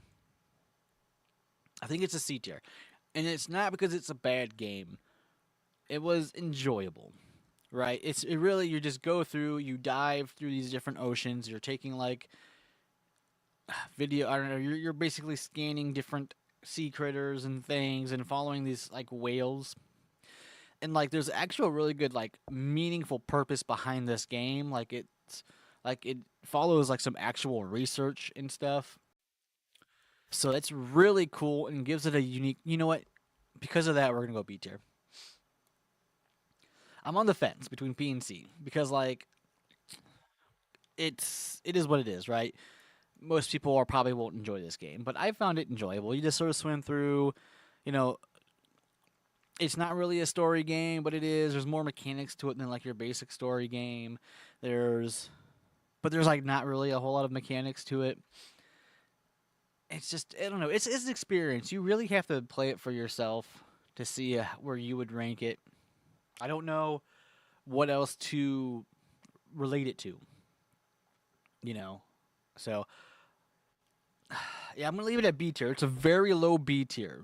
I think it's a C tier. And it's not because it's a bad game. It was enjoyable. Right? It really you just go through, you dive through these different oceans, you're taking like video, I don't know, you're basically scanning different sea critters and things and following these like whales. And like there's actual really good like meaningful purpose behind this game. It follows like some actual research and stuff. So it's really cool and gives it a unique. You know what? Because of that, we're gonna go B tier. I'm on the fence between B and C because like it is what it is, right? Most people are probably won't enjoy this game, but I found it enjoyable. You just sort of swim through, you know. It's not really a story game, but it is. There's more mechanics to it than like your basic story game. But there's like not really a whole lot of mechanics to it. It's just I don't know. It's an experience. You really have to play it for yourself to see where you would rank it. I don't know what else to relate it to. You know, so yeah, I'm gonna leave it at B tier. It's a very low B tier.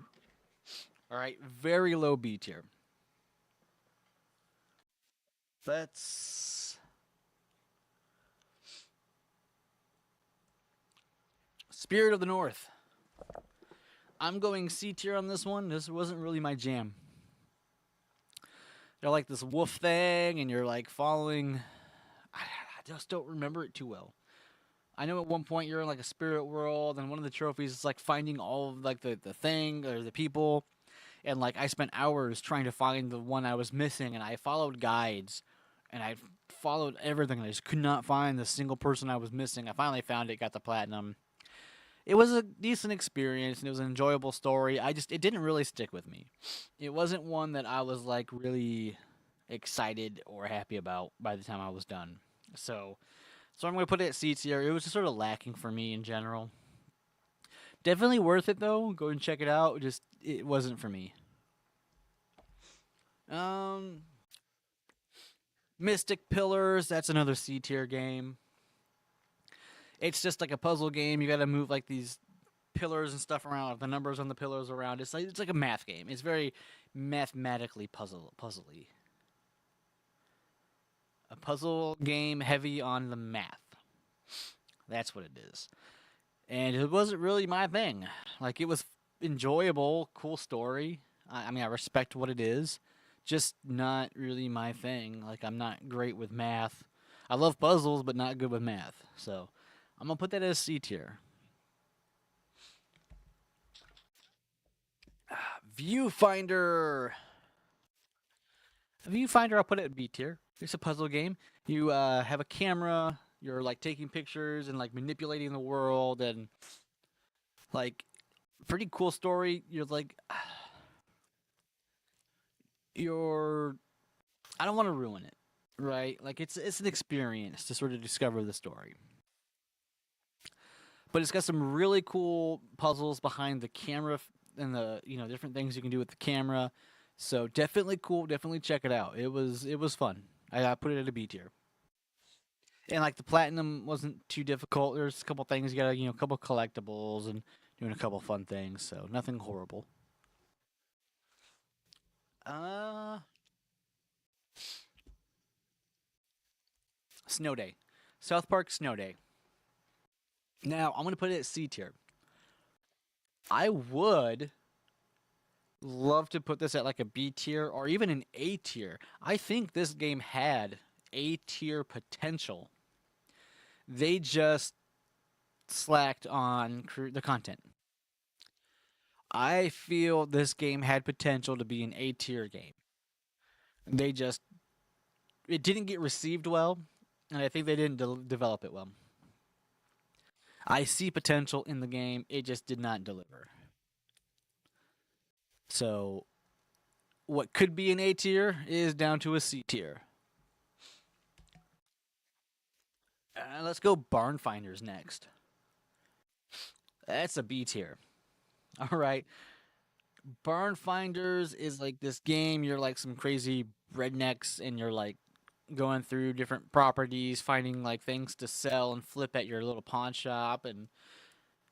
All right, very low B tier. That's Spirit of the North. I'm going C tier on this one. This wasn't really my jam. They're like this wolf thing, and you're like following. I just don't remember it too well. I know at one point you're in like a spirit world, and one of the trophies is like finding all of like the thing or the people, and like I spent hours trying to find the one I was missing, and I followed guides, and I followed everything. And I just could not find the single person I was missing. I finally found it, got the platinum. It was a decent experience and it was an enjoyable story. It didn't really stick with me. It wasn't one that I was like really excited or happy about by the time I was done. So I'm going to put it at C tier. It was just sort of lacking for me in general. Definitely worth it though. Go and check it out. Just it wasn't for me. Mystic Pillars, that's another C tier game. It's just like a puzzle game. You got to move like these pillars and stuff around, the numbers on the pillars around. It's like a math game. It's very mathematically puzzly. A puzzle game heavy on the math. That's what it is. And it wasn't really my thing. Like it was enjoyable, cool story. I mean, I respect what it is. Just not really my thing. Like I'm not great with math. I love puzzles, but not good with math. So I'm gonna put that as C tier. Viewfinder. Viewfinder, I'll put it at B tier. It's a puzzle game. You have a camera. You're like taking pictures and like manipulating the world and like pretty cool story. You're like you're. I don't want to ruin it, right? Like it's an experience to sort of discover the story. But it's got some really cool puzzles behind the camera and the different things you can do with the camera. So definitely cool. Definitely check it out. It was fun. I put it at a B tier. And like the platinum wasn't too difficult. There's a couple things you got a couple collectibles and doing a couple fun things. So nothing horrible. Uh, Snow Day, South Park Snow Day. Now I'm gonna put it at C tier. I would love to put this at like a B tier or even an A tier. I think this game had A tier potential. They just slacked on the content. I feel this game had potential to be an A tier game. They just it didn't get received well, and I think they didn't develop it well. I see potential in the game, it just did not deliver. So what could be an A tier is down to a C tier. Let's go Barn Finders next. That's a B tier. All right. Barn Finders is like this game. You're like some crazy rednecks and you're like going through different properties, finding like things to sell and flip at your little pawn shop. And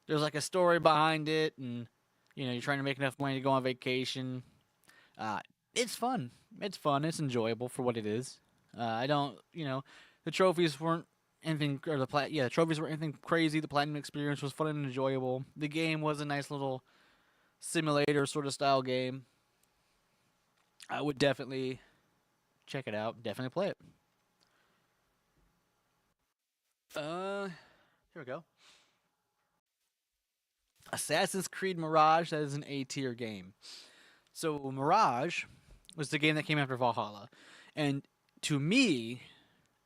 there's like a story behind it. And, you're trying to make enough money to go on vacation. Uh, it's fun. It's fun. It's enjoyable for what it is. I don't, the trophies weren't anything, or the trophies weren't anything crazy. The platinum experience was fun and enjoyable. The game was a nice little simulator sort of style game. I would definitely check it out. Definitely play it. Here we go. Assassin's Creed Mirage. That is an A tier game. So Mirage was the game that came after Valhalla, and to me,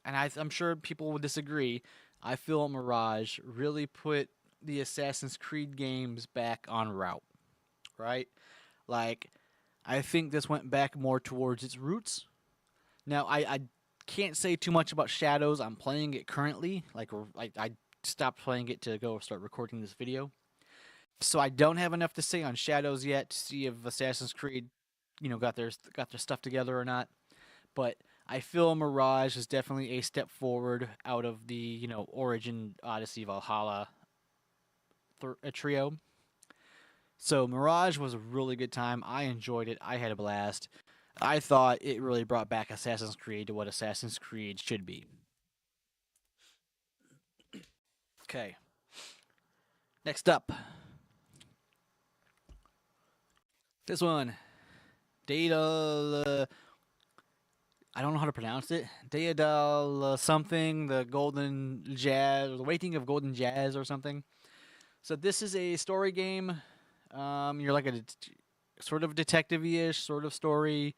and I'm sure people will disagree, I feel Mirage really put the Assassin's Creed games back on route, right? Like, I think this went back more towards its roots. Now, I can't say too much about Shadows. I'm playing it currently. Like I stopped playing it to go start recording this video. So I don't have enough to say on Shadows yet to see if Assassin's Creed, got their stuff together or not. But I feel Mirage is definitely a step forward out of the Origin, Odyssey, Valhalla trio. So Mirage was a really good time. I enjoyed it. I had a blast. I thought it really brought back Assassin's Creed to what Assassin's Creed should be. Okay. Next up. This one. Data. I don't know how to pronounce it. Data something. The Golden Jazz. Or the Waiting of Golden Jazz or something. So this is a story game. You're like a sort of detective-ish sort of story.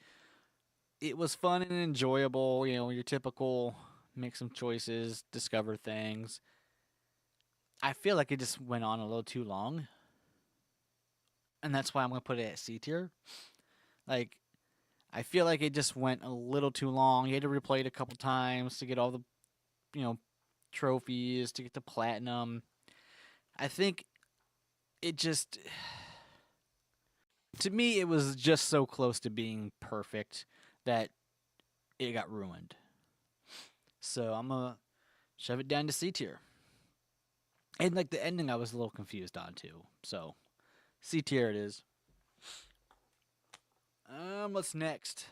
It was fun and enjoyable. Your typical make some choices, discover things. I feel like it just went on a little too long, and that's why I'm gonna put it at C tier. Like, I feel like it just went a little too long. You had to replay it a couple times to get all the, you know, trophies to get the platinum. I think it just, to me, it was just so close to being perfect that it got ruined. So I'm gonna shove it down to C tier. And like the ending, I was a little confused on too. So C tier it is. What's next?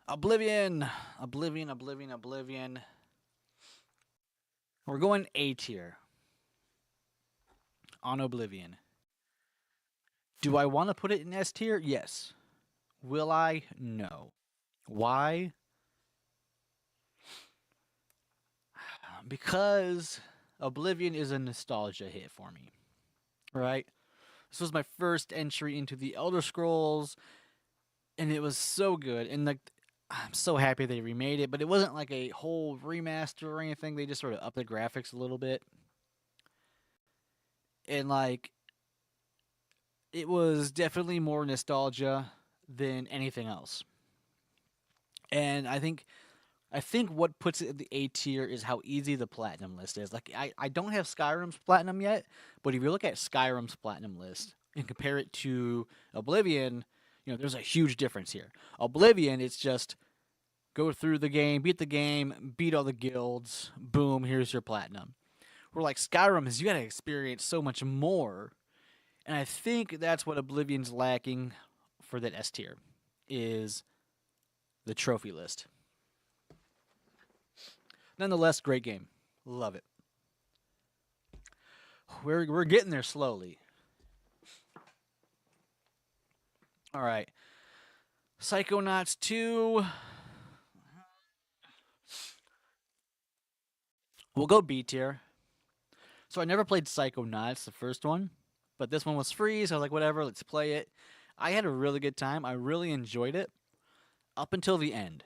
Oblivion. Oblivion. We're going A tier on Oblivion. Do I want to put it in S tier? Yes. Will I? No. Why? Because Oblivion is a nostalgia hit for me. Right? This was my first entry into the Elder Scrolls, and it was so good. And like, I'm so happy they remade it, but it wasn't like a whole remaster or anything. They just sort of upped the graphics a little bit, and like, it was definitely more nostalgia than anything else. And I think what puts it in the A tier is how easy the platinum list is. Like I don't have Skyrim's platinum yet, but if you look at Skyrim's platinum list and compare it to Oblivion, there's a huge difference here. Oblivion, it's just go through the game, beat all the guilds, boom, here's your platinum. Where like Skyrim is you gotta experience so much more. And I think that's what Oblivion's lacking for that S tier is the trophy list. Nonetheless, great game. Love it. We're getting there slowly. All right. Psychonauts 2. We'll go B tier. So I never played Psychonauts, the first one, but this one was free, so I was like, whatever, let's play it. I had a really good time. I really enjoyed it up until the end.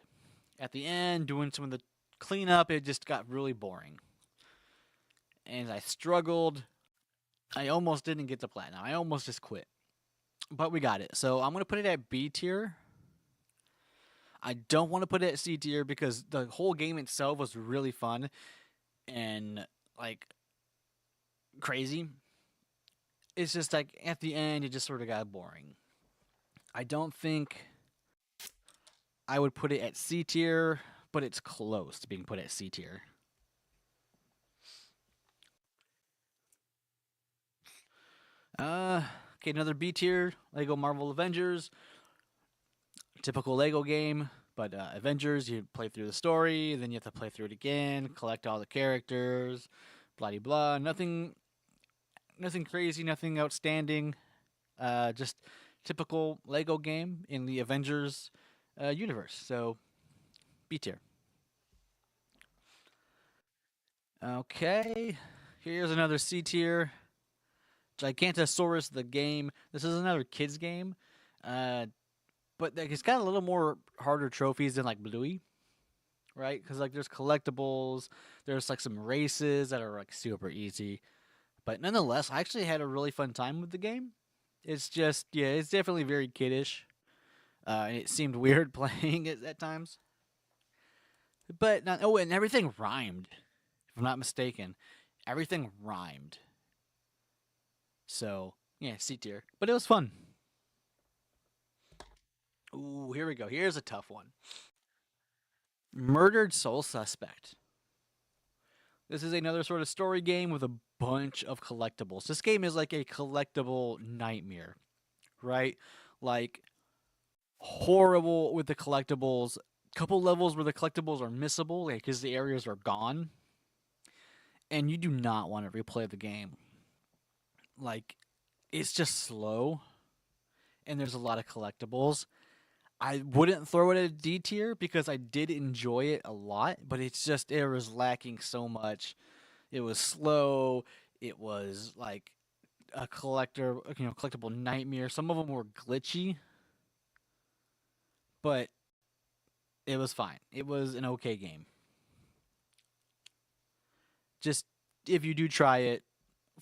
At the end, doing some of the cleanup, it just got really boring. And I struggled. I almost didn't get to platinum. I almost just quit. But we got it. So I'm going to put it at B tier. I don't want to put it at C tier because the whole game itself was really fun and like crazy. It's just like at the end it just sort of got boring. I don't think I would put it at C tier, but it's close to being put at C tier. Okay, another B tier, Lego Marvel Avengers. Typical Lego game, but Avengers, you play through the story, then you have to play through it again, collect all the characters, blah blah. Nothing crazy, nothing outstanding. Just typical Lego game in the Avengers universe. So B tier. Okay, here's another C tier. Gigantosaurus the game. This is another kids game, but like, it's got a little more harder trophies than like Bluey, right? Because like there's collectibles, there's like some races that are like super easy, but nonetheless, I actually had a really fun time with the game. It's just it's definitely very kiddish, and it seemed weird playing it at times. But not, oh, and everything rhymed, if I'm not mistaken. Everything rhymed. So yeah, C tier, but it was fun. Ooh, here we go. Here's a tough one. Murdered Soul Suspect. This is another sort of story game with a bunch of collectibles. This game is like a collectible nightmare, right? Like horrible with the collectibles. Couple levels where the collectibles are missable because the areas are gone, and you do not want to replay the game. Like it's just slow, and there's a lot of collectibles. I wouldn't throw it at a D tier because I did enjoy it a lot, but it's just it was lacking so much. It was slow. It was like a collectible nightmare. Some of them were glitchy, but it was fine. It was an okay game. Just if you do try it,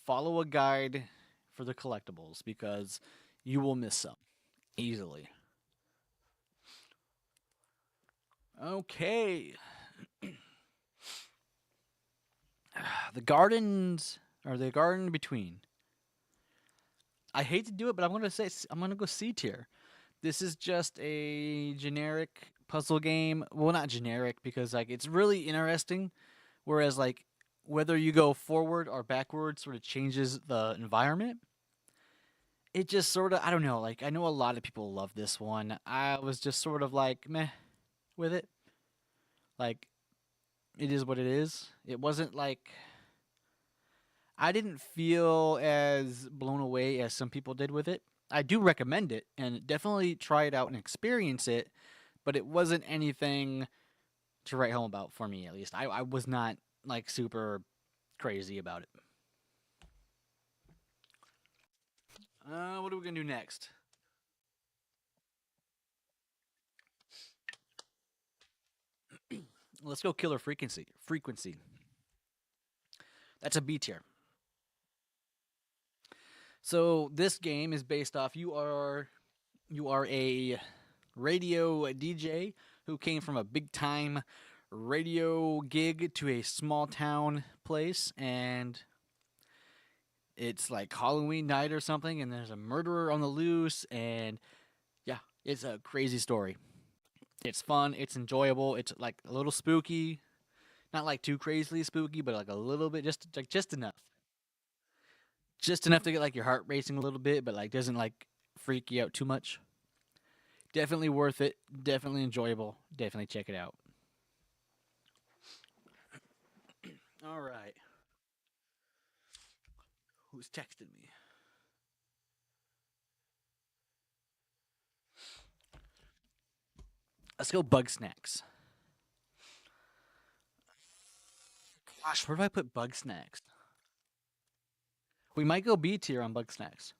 follow a guide for the collectibles because you will miss some easily. Okay. The gardens or the garden between. I hate to do it, but I'm gonna go C tier. This is just a generic puzzle game. Well, not generic because like it's really interesting. Whereas like whether you go forward or backward sort of changes the environment. It just sort of I don't know. Like I know a lot of people love this one. I was just sort of like meh with it. Like it is what it is. It wasn't like I didn't feel as blown away as some people did with it. I do recommend it and definitely try it out and experience it, but it wasn't anything to write home about for me at least. I was not like super crazy about it. what are we gonna do next? Let's go Killer Frequency. Frequency. That's a B tier. So this game is based off you are a radio DJ who came from a big time radio gig to a small town place, and it's like Halloween night or something, and there's a murderer on the loose, and yeah, it's a crazy story. It's fun, it's enjoyable, it's like a little spooky, not like too crazily spooky, but like a little bit, just enough, just enough to get like your heart racing a little bit, but like doesn't like freak you out too much. Definitely worth it. Definitely enjoyable. Definitely check it out. All right. Who's texting me? Let's go Bug Snacks. Gosh, where do I put Bug Snacks? We might go B tier on Bug Snacks.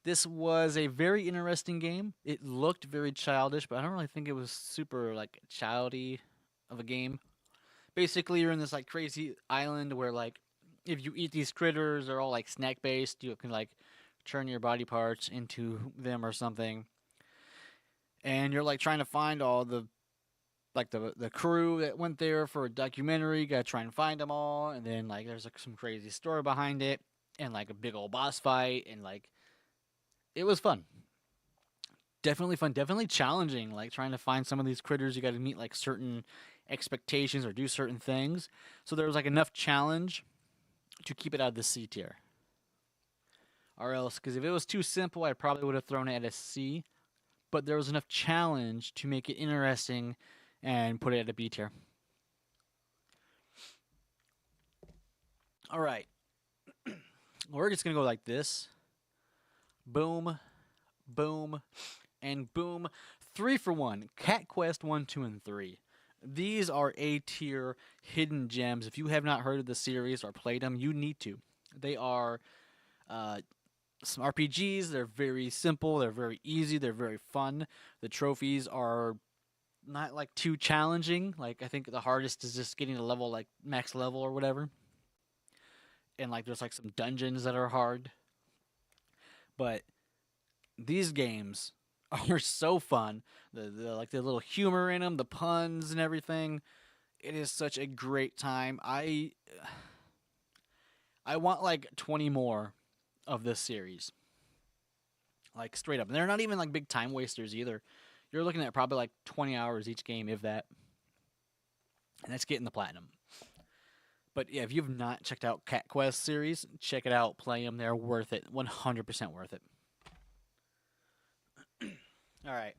This was a very interesting game. It looked very childish, but I don't really think it was super like childy of a game. Basically, you're in this like crazy island where like if you eat these critters, they're all like snack based. You can like turn your body parts into them or something, and you're like trying to find all the like the crew that went there for a documentary. You gotta try and find them all, and then like there's like some crazy story behind it, and like a big old boss fight, and like it was fun. Definitely fun. Definitely challenging. Like trying to find some of these critters, you got to meet like certain expectations or do certain things. So there was like enough challenge to keep it out of the C tier. Or else, because if it was too simple, I probably would have thrown it at a C. But there was enough challenge to make it interesting and put it at a B tier. All right. We're just going to go like this. Boom, boom, and boom. 3 for 1. Cat Quest 1, 2, and 3. These are A tier hidden gems. If you have not heard of the series or played them, you need to. They are some RPGs. They're very simple. They're very easy. They're very fun. The trophies are not like too challenging. Like I think the hardest is just getting to level like max level or whatever. And like there's like some dungeons that are hard. But these games are so fun. The like the little humor in them, the puns and everything. It is such a great time. I want like 20 more of this series. Like straight up. And they're not even like big time wasters either. You're looking at probably like 20 hours each game, if that. And that's getting the platinum. But yeah, if you've not checked out Cat Quest series, check it out. Play them. They're worth it. 100% worth it. All right.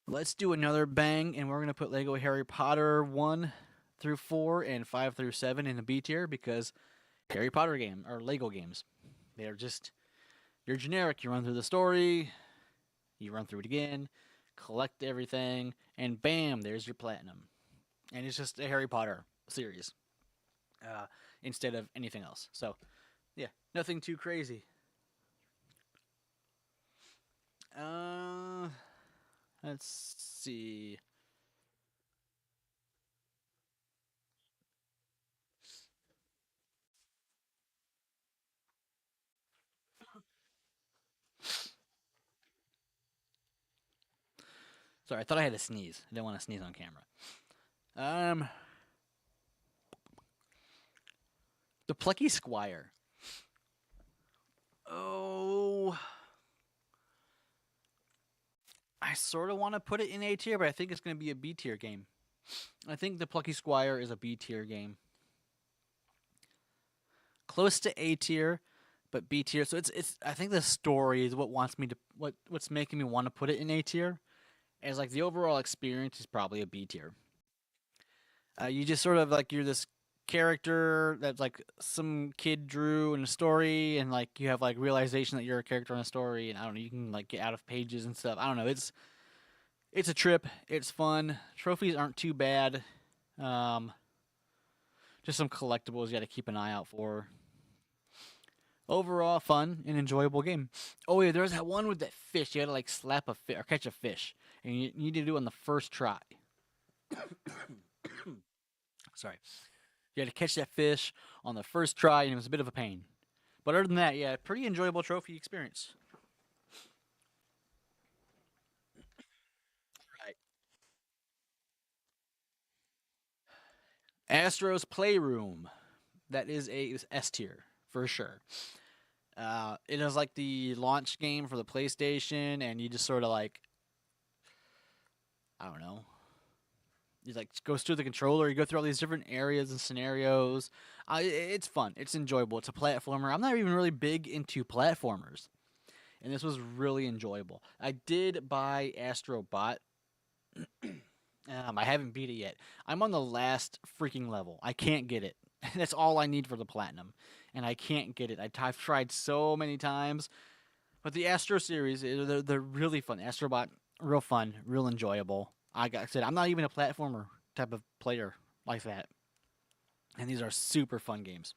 Let's do another bang, and we're going to put Lego Harry Potter 1 through 4 and 5 through 7 in the B tier because Harry Potter game or Lego games. They're just, you're generic. You run through the story, you run through it again, collect everything, and bam, there's your platinum. And it's just a Harry Potter series instead of anything else. So, yeah, nothing too crazy. Let's see. Sorry, I thought I had to sneeze. I didn't want to sneeze on camera. The Plucky Squire. Oh, I sort of want to put it in A tier, but I think it's going to be a B tier game. I think the Plucky Squire is a B tier game. Close to A tier, but B tier. So it's. I think the story is what wants me to what's making me want to put it in A tier. As like the overall experience is probably a B tier. You just sort of like you're this character that like some kid drew in a story, and like you have like realization that you're a character in a story, and I don't know, you can like get out of pages and stuff. I don't know. It's a trip. It's fun. Trophies aren't too bad. Just some collectibles you got to keep an eye out for. Overall, fun and enjoyable game. Oh yeah, there's that one with that fish. You had to like slap a fish or catch a fish, and you need to do it on the first try. Sorry, you had to catch that fish on the first try, and it was a bit of a pain. But other than that, yeah, pretty enjoyable trophy experience. Right. Astro's Playroom. That is a S tier for sure. It is like the launch game for the PlayStation, and you just sort of like, I don't know, you like goes through the controller. You go through all these different areas and scenarios. It's fun. It's enjoyable. It's a platformer. I'm not even really big into platformers, and this was really enjoyable. I did buy Astro Bot. I haven't beat it yet. I'm on the last freaking level. I can't get it. That's all I need for the platinum, and I can't get it. I've tried so many times, but the Astro series, they're really fun. Astrobot, real fun, real enjoyable. Like I said, I'm not even a platformer type of player like that, and these are super fun games.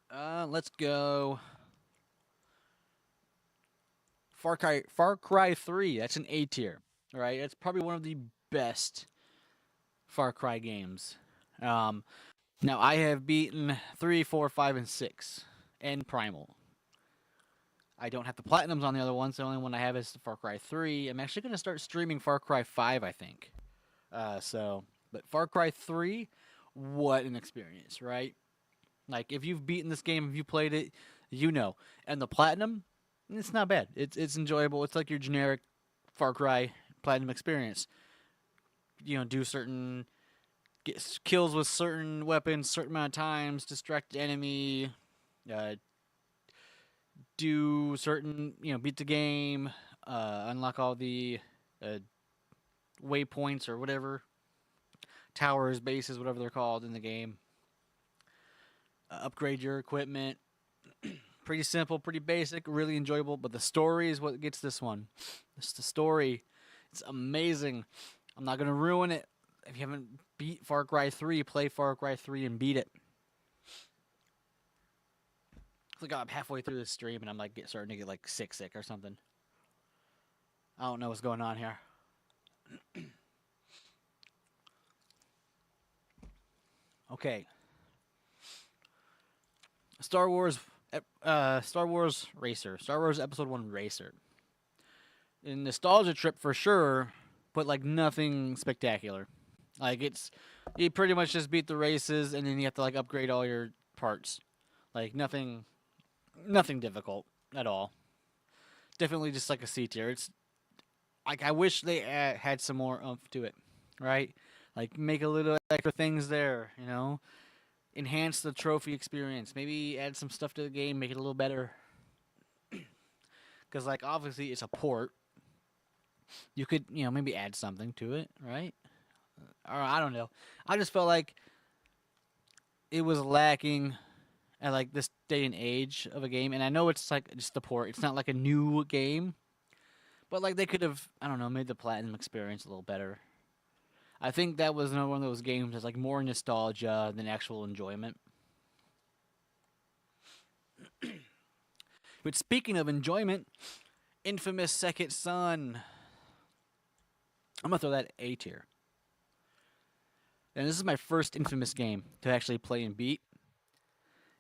Let's go. Far Cry 3. That's an A tier, right? It's probably one of the best Far Cry games. Um, Now I have beaten 3, 4, 5, and 6, and Primal. I don't have the platinums on the other ones. The only one I have is the Far Cry 3. I'm actually going to start streaming Far Cry 5, I think. But Far Cry 3, what an experience, right? Like, if you've beaten this game, if you played it, you know. And the platinum, it's not bad. It's enjoyable. It's like your generic Far Cry platinum experience. Do certain get kills with certain weapons, certain amount of times, distract the enemy, uh, do certain, beat the game, unlock all the uh, waypoints or whatever, towers, bases, whatever they're called in the game. Upgrade your equipment. Pretty simple, pretty basic, really enjoyable. But the story is what gets this one. It's the story. It's amazing. I'm not gonna ruin it. If you haven't beat Far Cry 3, play Far Cry 3 and beat it. Like I'm halfway through the stream and I'm like starting to get like sick or something. I don't know what's going on here. Okay. Star Wars Racer. Star Wars Episode 1 Racer. A nostalgia trip for sure, but like nothing spectacular. Like you pretty much just beat the races and then you have to like upgrade all your parts. Like nothing difficult at all. Definitely just like a C tier. It's like I wish they had some more oomph to it, right? Like make a little extra things there, enhance the trophy experience. Maybe add some stuff to the game, make it a little better. Because like obviously it's a port. You could maybe add something to it, right? Or I don't know. I just felt like it was lacking at like this day and age of a game. And I know it's like just the port. It's not like a new game, but like they could have, I don't know, made the platinum experience a little better. I think that was another one of those games that's like more nostalgia than actual enjoyment. But speaking of enjoyment, Infamous Second Son. I'm gonna throw that A tier. And this is my first Infamous game to actually play and beat.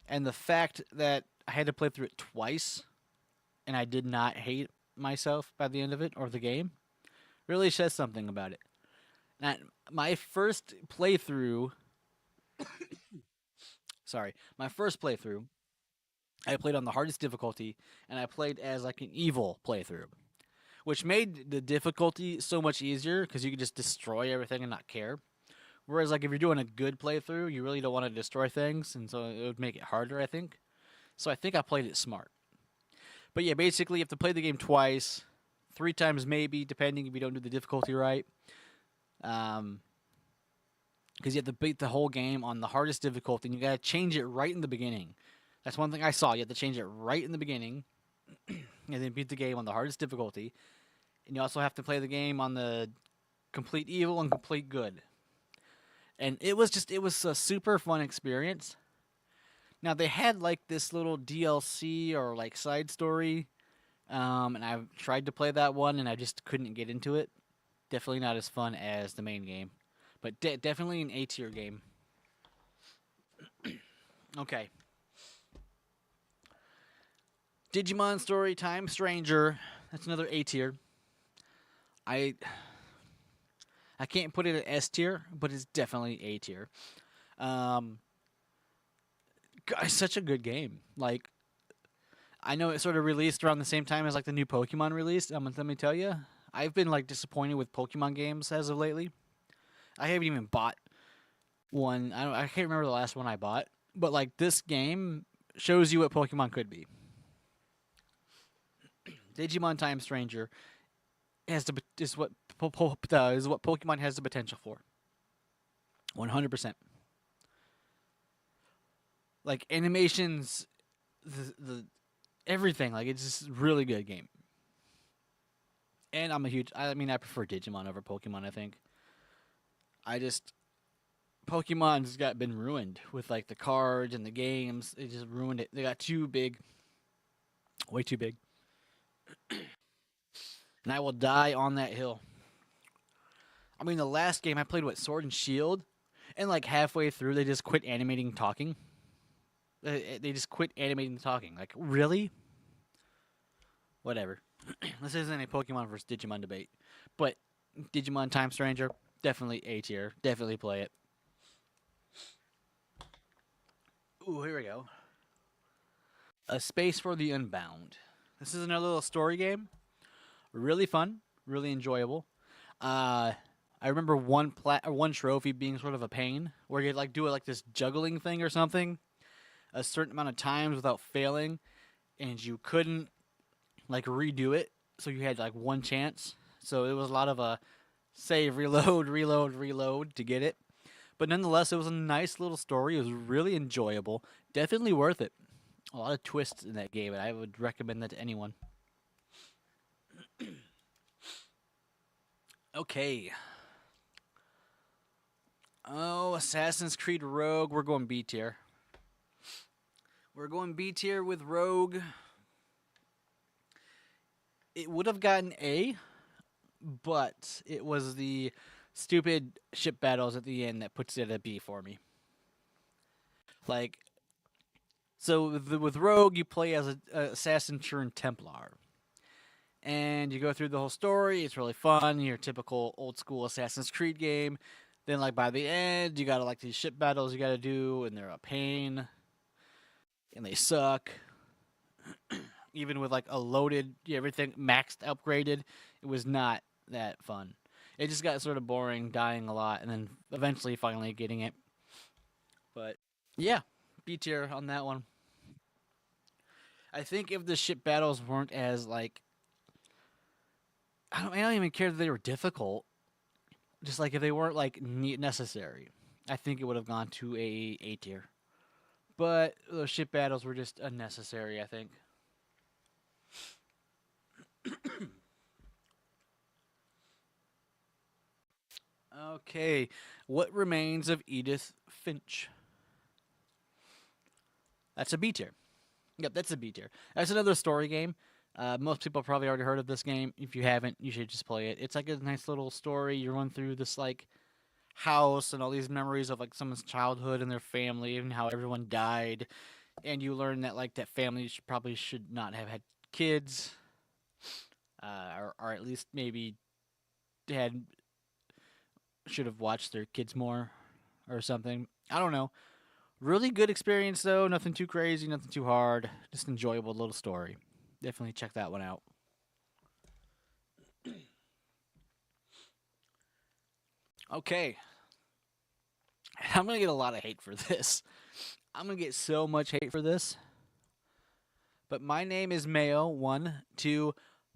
And the fact that I had to play through it twice and I did not hate myself by the end of it or the game really says something about it. Now, my first playthrough, I played on the hardest difficulty and I played as like an evil playthrough, which made the difficulty so much easier because you could just destroy everything and not care. Whereas, like, if you're doing a good playthrough, you really don't want to destroy things, and so it would make it harder, I think. So I think I played it smart. But yeah, basically, you have to play the game twice, 3 times maybe, depending if you don't do the difficulty right. Because you have to beat the whole game on the hardest difficulty, and you got to change it right in the beginning. That's one thing I saw. You have to change it right in the beginning, and then beat the game on the hardest difficulty. And you also have to play the game on the complete evil and complete good. and it was a super fun experience. Now they had like this little DLC or like side story, and I've tried to play that one and I just couldn't get into it. Definitely not as fun as the main game, but definitely an A tier game. Okay, Digimon Story Time Stranger. That's another A tier. I I can't put it at S tier, but it's definitely A tier. Um, it's such a good game. Like I know it sort of released around the same time as like the new Pokemon released. Let me tell you, I've been like disappointed with Pokemon games as of lately. I haven't even bought one. I can't remember the last one I bought, but like this game shows you what Pokemon could be. Digimon Time Stranger is what Pokemon has the potential for. 100%. Like animations, the everything. Like it's just a really good game. And I mean, I prefer Digimon over Pokemon. I think. I just Pokemon's got been ruined with like the cards and the games. They just ruined it. They got too big, way too big. And I will die on that hill. I mean, the last game I played, what, Sword and Shield, and like halfway through they just quit animating talking. They just quit animating the talking. Like really? Whatever. This isn't a Pokemon versus Digimon debate, but Digimon Time Stranger definitely A tier. Definitely play it. Ooh, here we go. A Space for the Unbound. This is another little story game. Really fun, really enjoyable. I remember one trophy being sort of a pain, where you'd like do it like this juggling thing or something, a certain amount of times without failing, and you couldn't like redo it, so you had like one chance. So it was a lot of a save, reload, reload, reload to get it. But nonetheless, it was a nice little story. It was really enjoyable. Definitely worth it. A lot of twists in that game, and I would recommend that to anyone. Okay. Oh, Assassin's Creed Rogue. We're going B tier. We're going B tier with Rogue. It would have gotten A, but it was the stupid ship battles at the end that puts it at B for me. Like, so with Rogue, you play as an assassin turned Templar. And you go through the whole story. It's really fun. Your typical old school Assassin's Creed game. Then, like, by the end, you gotta, like, these ship battles you gotta do, and they're a pain. And they suck. Even with, like, a loaded, everything maxed, upgraded, it was not that fun. It just got sort of boring, dying a lot, and then eventually finally getting it. But, yeah, B tier on that one. I think if the ship battles weren't as, like, I don't even care that they were difficult. Just like if they weren't like necessary, I think it would have gone to A tier. But those ship battles were just unnecessary, I think. Okay, what remains of Edith Finch? That's a B tier. Yep, that's a B tier. That's another story game. Most people probably already heard of this game. If you haven't, you should just play it. It's like a nice little story. You run through this like house and all these memories of like someone's childhood and their family and how everyone died, and you learn that like that family probably should not have had kids, or at least maybe had should have watched their kids more or something. I don't know. Really good experience though. Nothing too crazy, nothing too hard. Just enjoyable little story. Definitely check that one out. Okay. I'm going to get a lot of hate for this. I'm going to get so much hate for this. But my name is Mayo. 1, 2,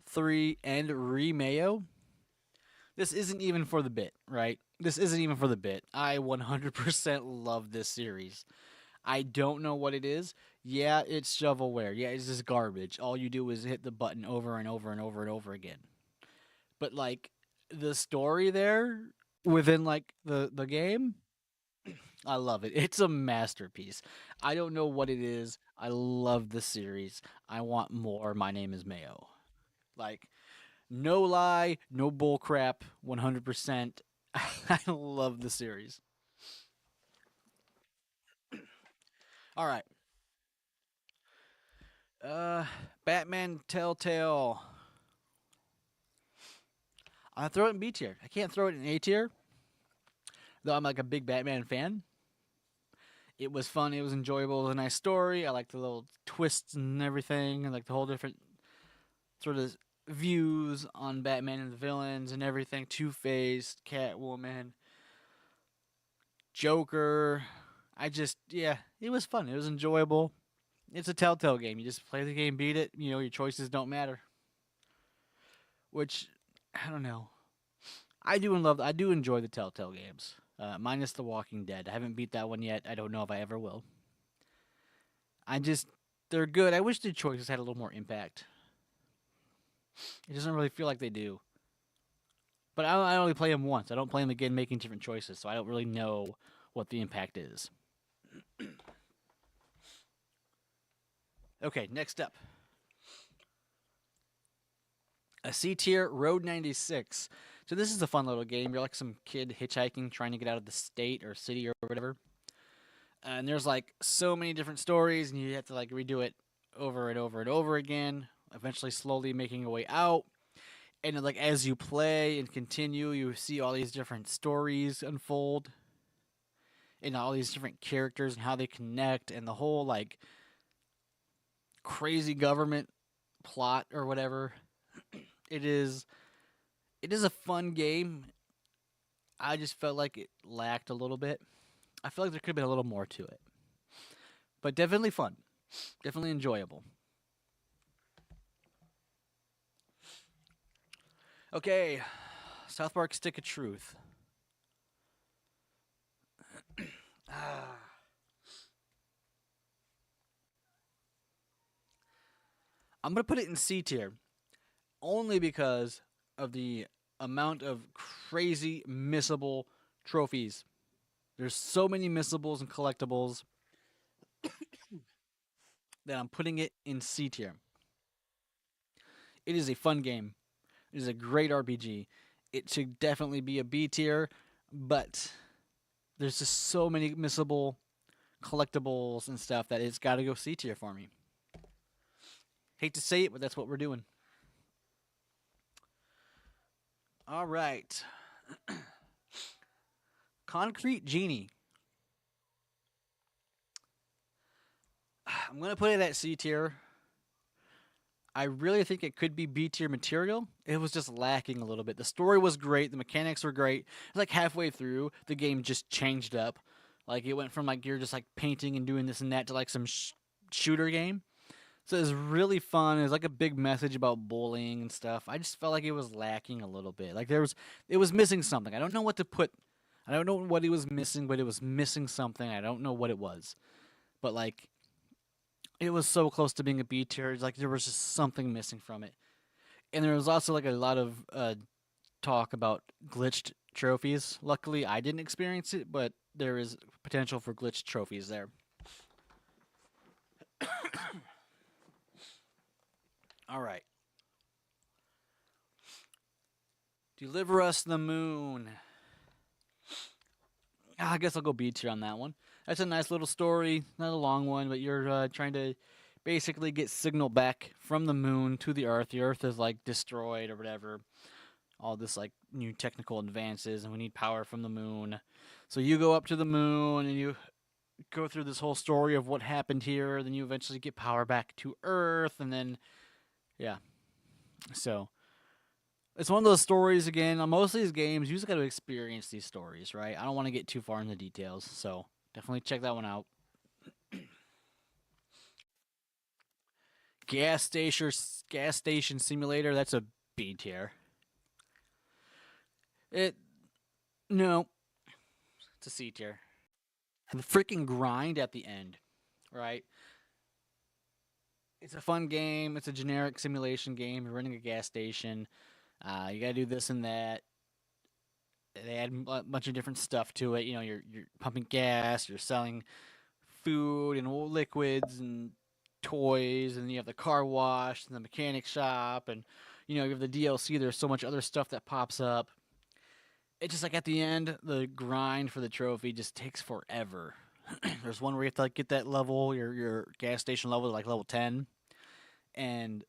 3, and Remayo. This isn't even for the bit, right? This isn't even for the bit. I 100% love this series. I don't know what it is. Yeah, it's shovelware. Yeah, it's just garbage. All you do is hit the button over and over and over and over again. But like the story there within like the game, I love it. It's a masterpiece. I don't know what it is. I love the series. I want more. My name is Mayo. Like, no lie, no bull crap, 100%. I love the series. All right. Uh, Batman Telltale. I throw it in B tier. I can't throw it in A tier, though I'm like a big Batman fan. It was fun. It was enjoyable. It was a nice story. I like the little twists and everything, and like the whole different sort of views on Batman and the villains and everything. Two Face, Catwoman, Joker. Yeah, it was fun. It was enjoyable. It's a Telltale game. You just play the game, beat it. You know, your choices don't matter. Which, I don't know. I do enjoy the Telltale games. Minus The Walking Dead. I haven't beat that one yet. I don't know if I ever will. I just, they're good. I wish the choices had a little more impact. It doesn't really feel like they do. But I only play them once. I don't play them again making different choices, so I don't really know what the impact is. Okay, next up. A C tier Road 96. So this is a fun little game. You're like some kid hitchhiking trying to get out of the state or city or whatever. And there's like so many different stories and you have to like redo it over and over and over again, eventually slowly making your way out. And then, like as you play and continue, you see all these different stories unfold and all these different characters and how they connect and the whole like crazy government plot or whatever. It is it is a fun game. I just felt like it lacked a little bit. I feel like there could have been a little more to it. But definitely fun. Definitely enjoyable. Okay, South Park Stick of Truth. Ah. I'm going to put it in C tier only because of the amount of crazy missable trophies. There's so many missables and collectibles that I'm putting it in C tier. It is a fun game. It is a great RPG. It should definitely be a B tier, but there's just so many missable collectibles and stuff that it's got to go C tier for me. Hate to say it, but that's what we're doing. All right. Concrete Genie. I'm going to put it at C tier. I really think it could be B tier material. It was just lacking a little bit. The story was great. The mechanics were great. Like halfway through, the game just changed up. Like it went from like you're just like painting and doing this and that to like some shooter game. So it was really fun. It was like a big message about bullying and stuff. I just felt like it was lacking a little bit. Like it was missing something. I don't know what to put. I don't know what it was missing, but it was missing something. I don't know what it was. But like it was so close to being a B tier. It's like there was just something missing from it. And there was also like a lot of talk about glitched trophies. Luckily, I didn't experience it, but there is potential for glitched trophies there. All right. Deliver Us the Moon. I guess I'll go B tier on that one. That's a nice little story. Not a long one, but you're trying to basically get signal back from the moon to the Earth. The Earth is like destroyed or whatever. All this like new technical advances, and we need power from the moon. So you go up to the moon and you go through this whole story of what happened here. Then you eventually get power back to Earth, and then yeah. So it's one of those stories again. On most of these games, you just got to experience these stories, right? I don't want to get too far in the details, so definitely check that one out. Gas station simulator. That's a B tier. It no, it's a C tier. The freaking grind at the end, right? It's a fun game. It's a generic simulation game. You're running a gas station. You gotta do this and that. They add a bunch of different stuff to it. You know, you're pumping gas, you're selling food and liquids and toys, and you have the car wash and the mechanic shop, and you have the DLC. There's so much other stuff that pops up. It's just like at the end, the grind for the trophy just takes forever. There's one where you have to like get that level, your gas station level, like level 10, and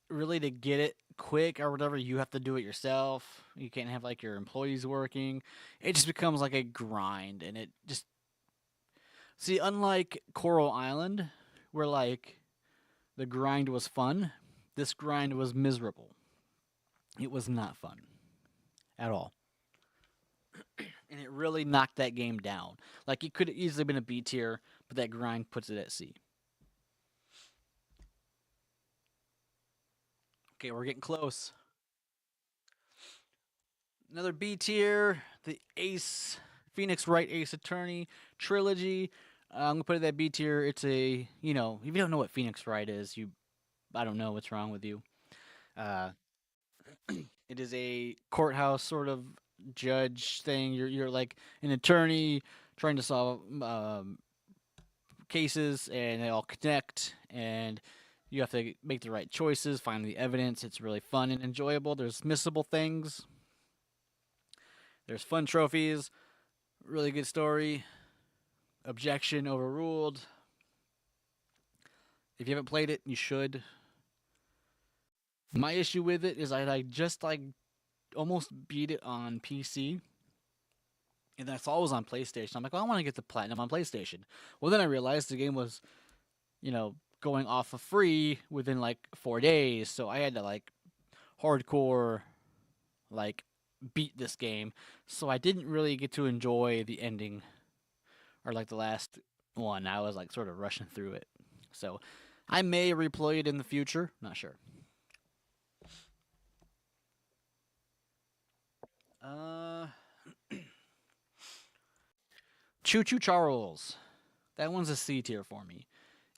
really to get it quick or whatever, you have to do it yourself. You can't have like your employees working. It just becomes like a grind, and it just see, unlike Coral Island, where like the grind was fun, this grind was miserable. It was not fun at all. And it really knocked that game down. Like it could have easily been a B tier, but that grind puts it at C. Okay, we're getting close. Another B tier, the Ace Phoenix Wright Ace Attorney trilogy. I'm gonna put it at B tier. It's a if you don't know what Phoenix Wright is, I don't know what's wrong with you. Uh, it is a courthouse sort of judge thing. You're like an attorney trying to solve cases, and they all connect, and you have to make the right choices, find the evidence. It's really fun and enjoyable. There's missable things. There's fun trophies. Really good story. Objection overruled. If you haven't played it, you should. My issue with it is I just like almost beat it on PC, and then I saw it was on PlayStation. I'm like, well, I want to get the platinum on PlayStation. Well, then I realized the game was, going off of free within like 4 days, so I had to like hardcore, like beat this game. So I didn't really get to enjoy the ending or like the last one. I was like sort of rushing through it. So I may replay it in the future. Not sure. Uh, Choo Choo Charles. That one's a C tier for me.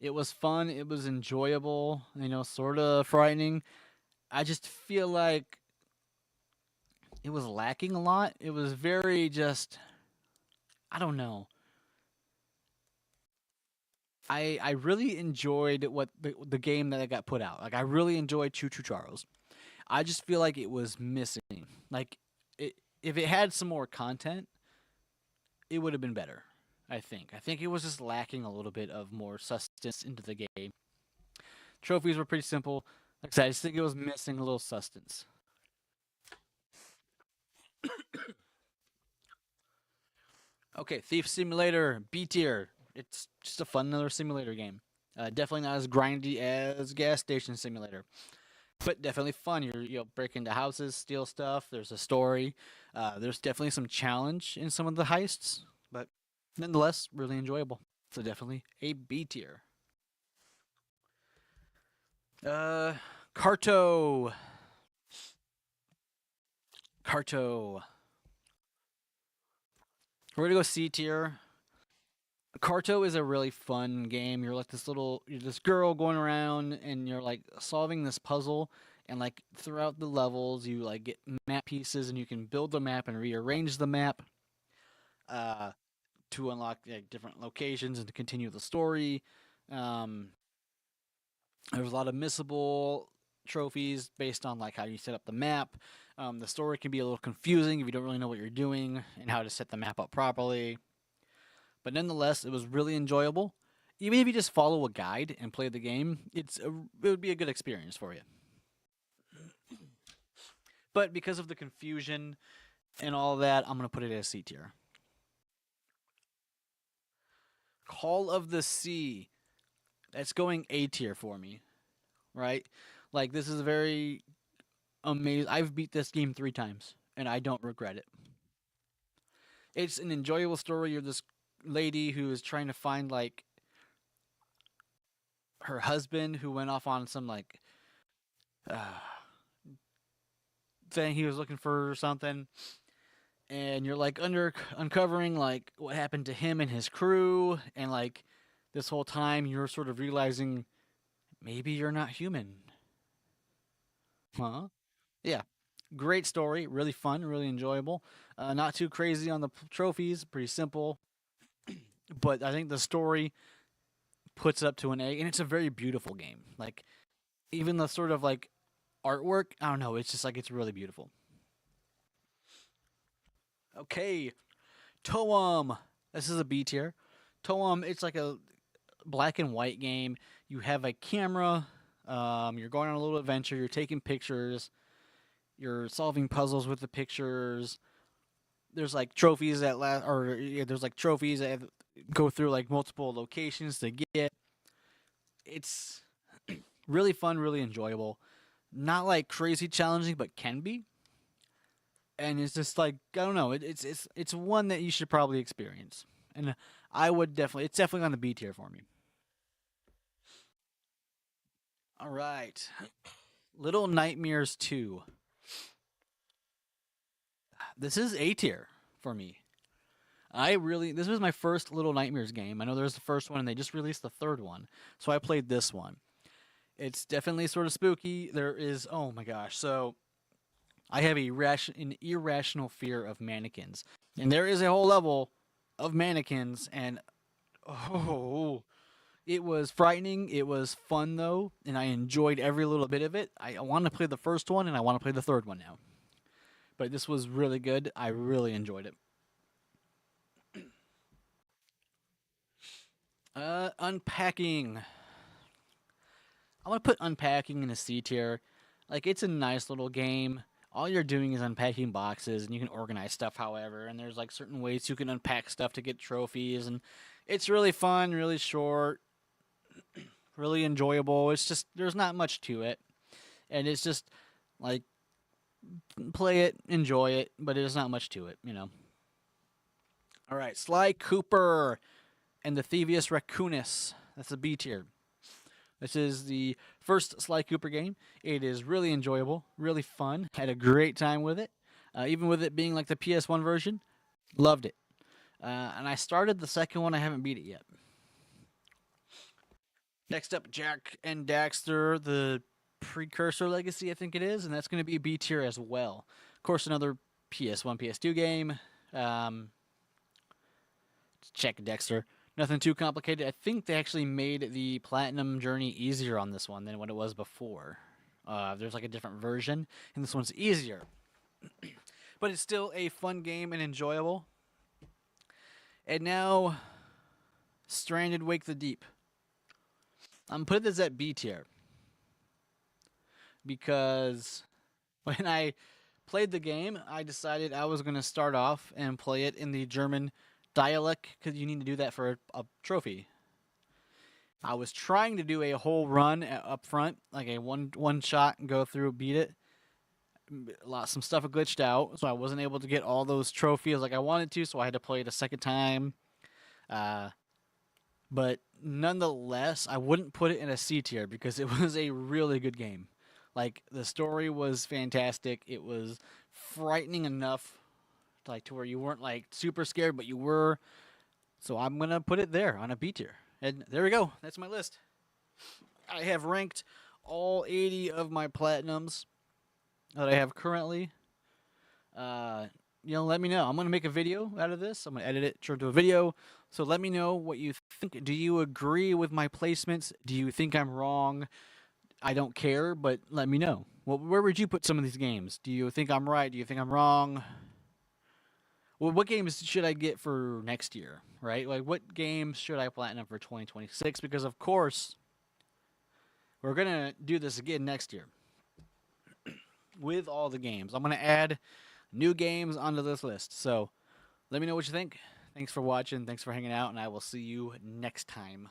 It was fun. It was enjoyable. Sort of frightening. I just feel like it was lacking a lot. It was very just. I don't know. I really enjoyed what the game that got put out. Like I really enjoyed Choo Choo Charles. I just feel like it was missing. Like if it had some more content, it would have been better. I think. I think it was just lacking a little bit of more sustenance into the game. Trophies were pretty simple. Like I said, I just think it was missing a little sustenance. Okay, Thief Simulator B tier. It's just a fun another simulator game. Definitely not as grindy as Gas Station Simulator, but definitely fun. You'll break into houses, steal stuff. There's a story. There's definitely some challenge in some of the heists, but nonetheless, really enjoyable. So definitely a B tier. Carto. Carto. We're gonna go C tier. Carto is a really fun game. You're like you're this girl going around, and you're like solving this puzzle, and like throughout the levels, you like get map pieces, and you can build the map and rearrange the map, uh, to unlock like different locations and to continue the story. Um, there's a lot of missable trophies based on like how you set up the map. The story can be a little confusing if you don't really know what you're doing and how to set the map up properly. But nonetheless, it was really enjoyable. Even if you just follow a guide and play the game, it would be a good experience for you. But because of the confusion and all that, I'm gonna put it as C tier. Call of the Sea. That's going A tier for me, right? Like this is very amazing. I've beat this game 3 times, and I don't regret it. It's an enjoyable story. You're this lady who is trying to find like her husband who went off on some like uh, thing he was looking for or something, and you're like uncovering like what happened to him and his crew, and like this whole time you're sort of realizing maybe you're not human, huh? Yeah, Great story, really fun, really enjoyable. Not too crazy on the trophies, pretty simple. But I think the story puts up to an A, and it's a very beautiful game. Like even the sort of like artwork, I don't know, it's just like it's really beautiful. Okay, Toem. This is a B tier. Toem, it's like a black and white game. You have a camera. You're going on a little adventure. You're taking pictures. You're solving puzzles with the pictures. There's like trophies that last, or yeah, there's like trophies that go through like multiple locations to get. It's really fun, really enjoyable. Not like crazy challenging, but can be. And it's just like I don't know. It's one that you should probably experience. And I would definitely. It's definitely on the B tier for me. All right, Little Nightmares 2. This is A tier for me. This was my first Little Nightmares game. I know there was the first one and they just released the third one. So I played this one. It's definitely sort of spooky. There is oh my gosh. So I have an irrational fear of mannequins. And there is a whole level of mannequins and oh, it was frightening. It was fun though, and I enjoyed every little bit of it. I want to play the first one and I want to play the third one now. But this was really good. I really enjoyed it. Unpacking. I want to put unpacking in a C tier. Like it's a nice little game. All you're doing is unpacking boxes, and you can organize stuff however. And there's like certain ways you can unpack stuff to get trophies, and it's really fun, really short, really enjoyable. It's just there's not much to it, and it's just like play it, enjoy it, but there's not much to it, you know. All right, Sly Cooper and the Thievius Raccoonus. That's a B tier. This is the first Sly Cooper game. It is really enjoyable, really fun. Had a great time with it. Even with it being like the PS1 version, loved it. And I started the second one. I haven't beat it yet. Next up, Jak and Daxter, the Precursor Legacy, I think it is, and that's going to be B tier as well. Of course, another PS1, PS2 game. Jak and Daxter. Nothing too complicated. I think they actually made the Platinum journey easier on this one than what it was before. There's like a different version, and this one's easier. But it's still a fun game and enjoyable. And now, Stranded Wake the Deep. I'm putting this at B tier. Because when I played the game, I decided I was going to start off and play it in the German dialect because you need to do that for a trophy. I was trying to do a whole run up front, like a one shot and go through, beat it. Some stuff glitched out, so I wasn't able to get all those trophies like I wanted to, so I had to play it a second time. But nonetheless, I wouldn't put it in a C tier because it was a really good game. Like the story was fantastic. It was frightening enough, like to where you weren't like super scared, but you were. So I'm gonna put it there on a B tier. And there we go. That's my list. I have ranked all 80 of my platinums that I have currently. Let me know. I'm gonna make a video out of this. I'm gonna edit it, turn to a video. So let me know what you think. Do you agree with my placements? Do you think I'm wrong? I don't care, but let me know. Well, where would you put some of these games? Do you think I'm right? Do you think I'm wrong? Well, what games should I get for next year, right? Like, what games should I platinum for 2026? Because, of course, we're going to do this again next year with all the games. I'm going to add new games onto this list. So let me know what you think. Thanks for watching. Thanks for hanging out, and I will see you next time.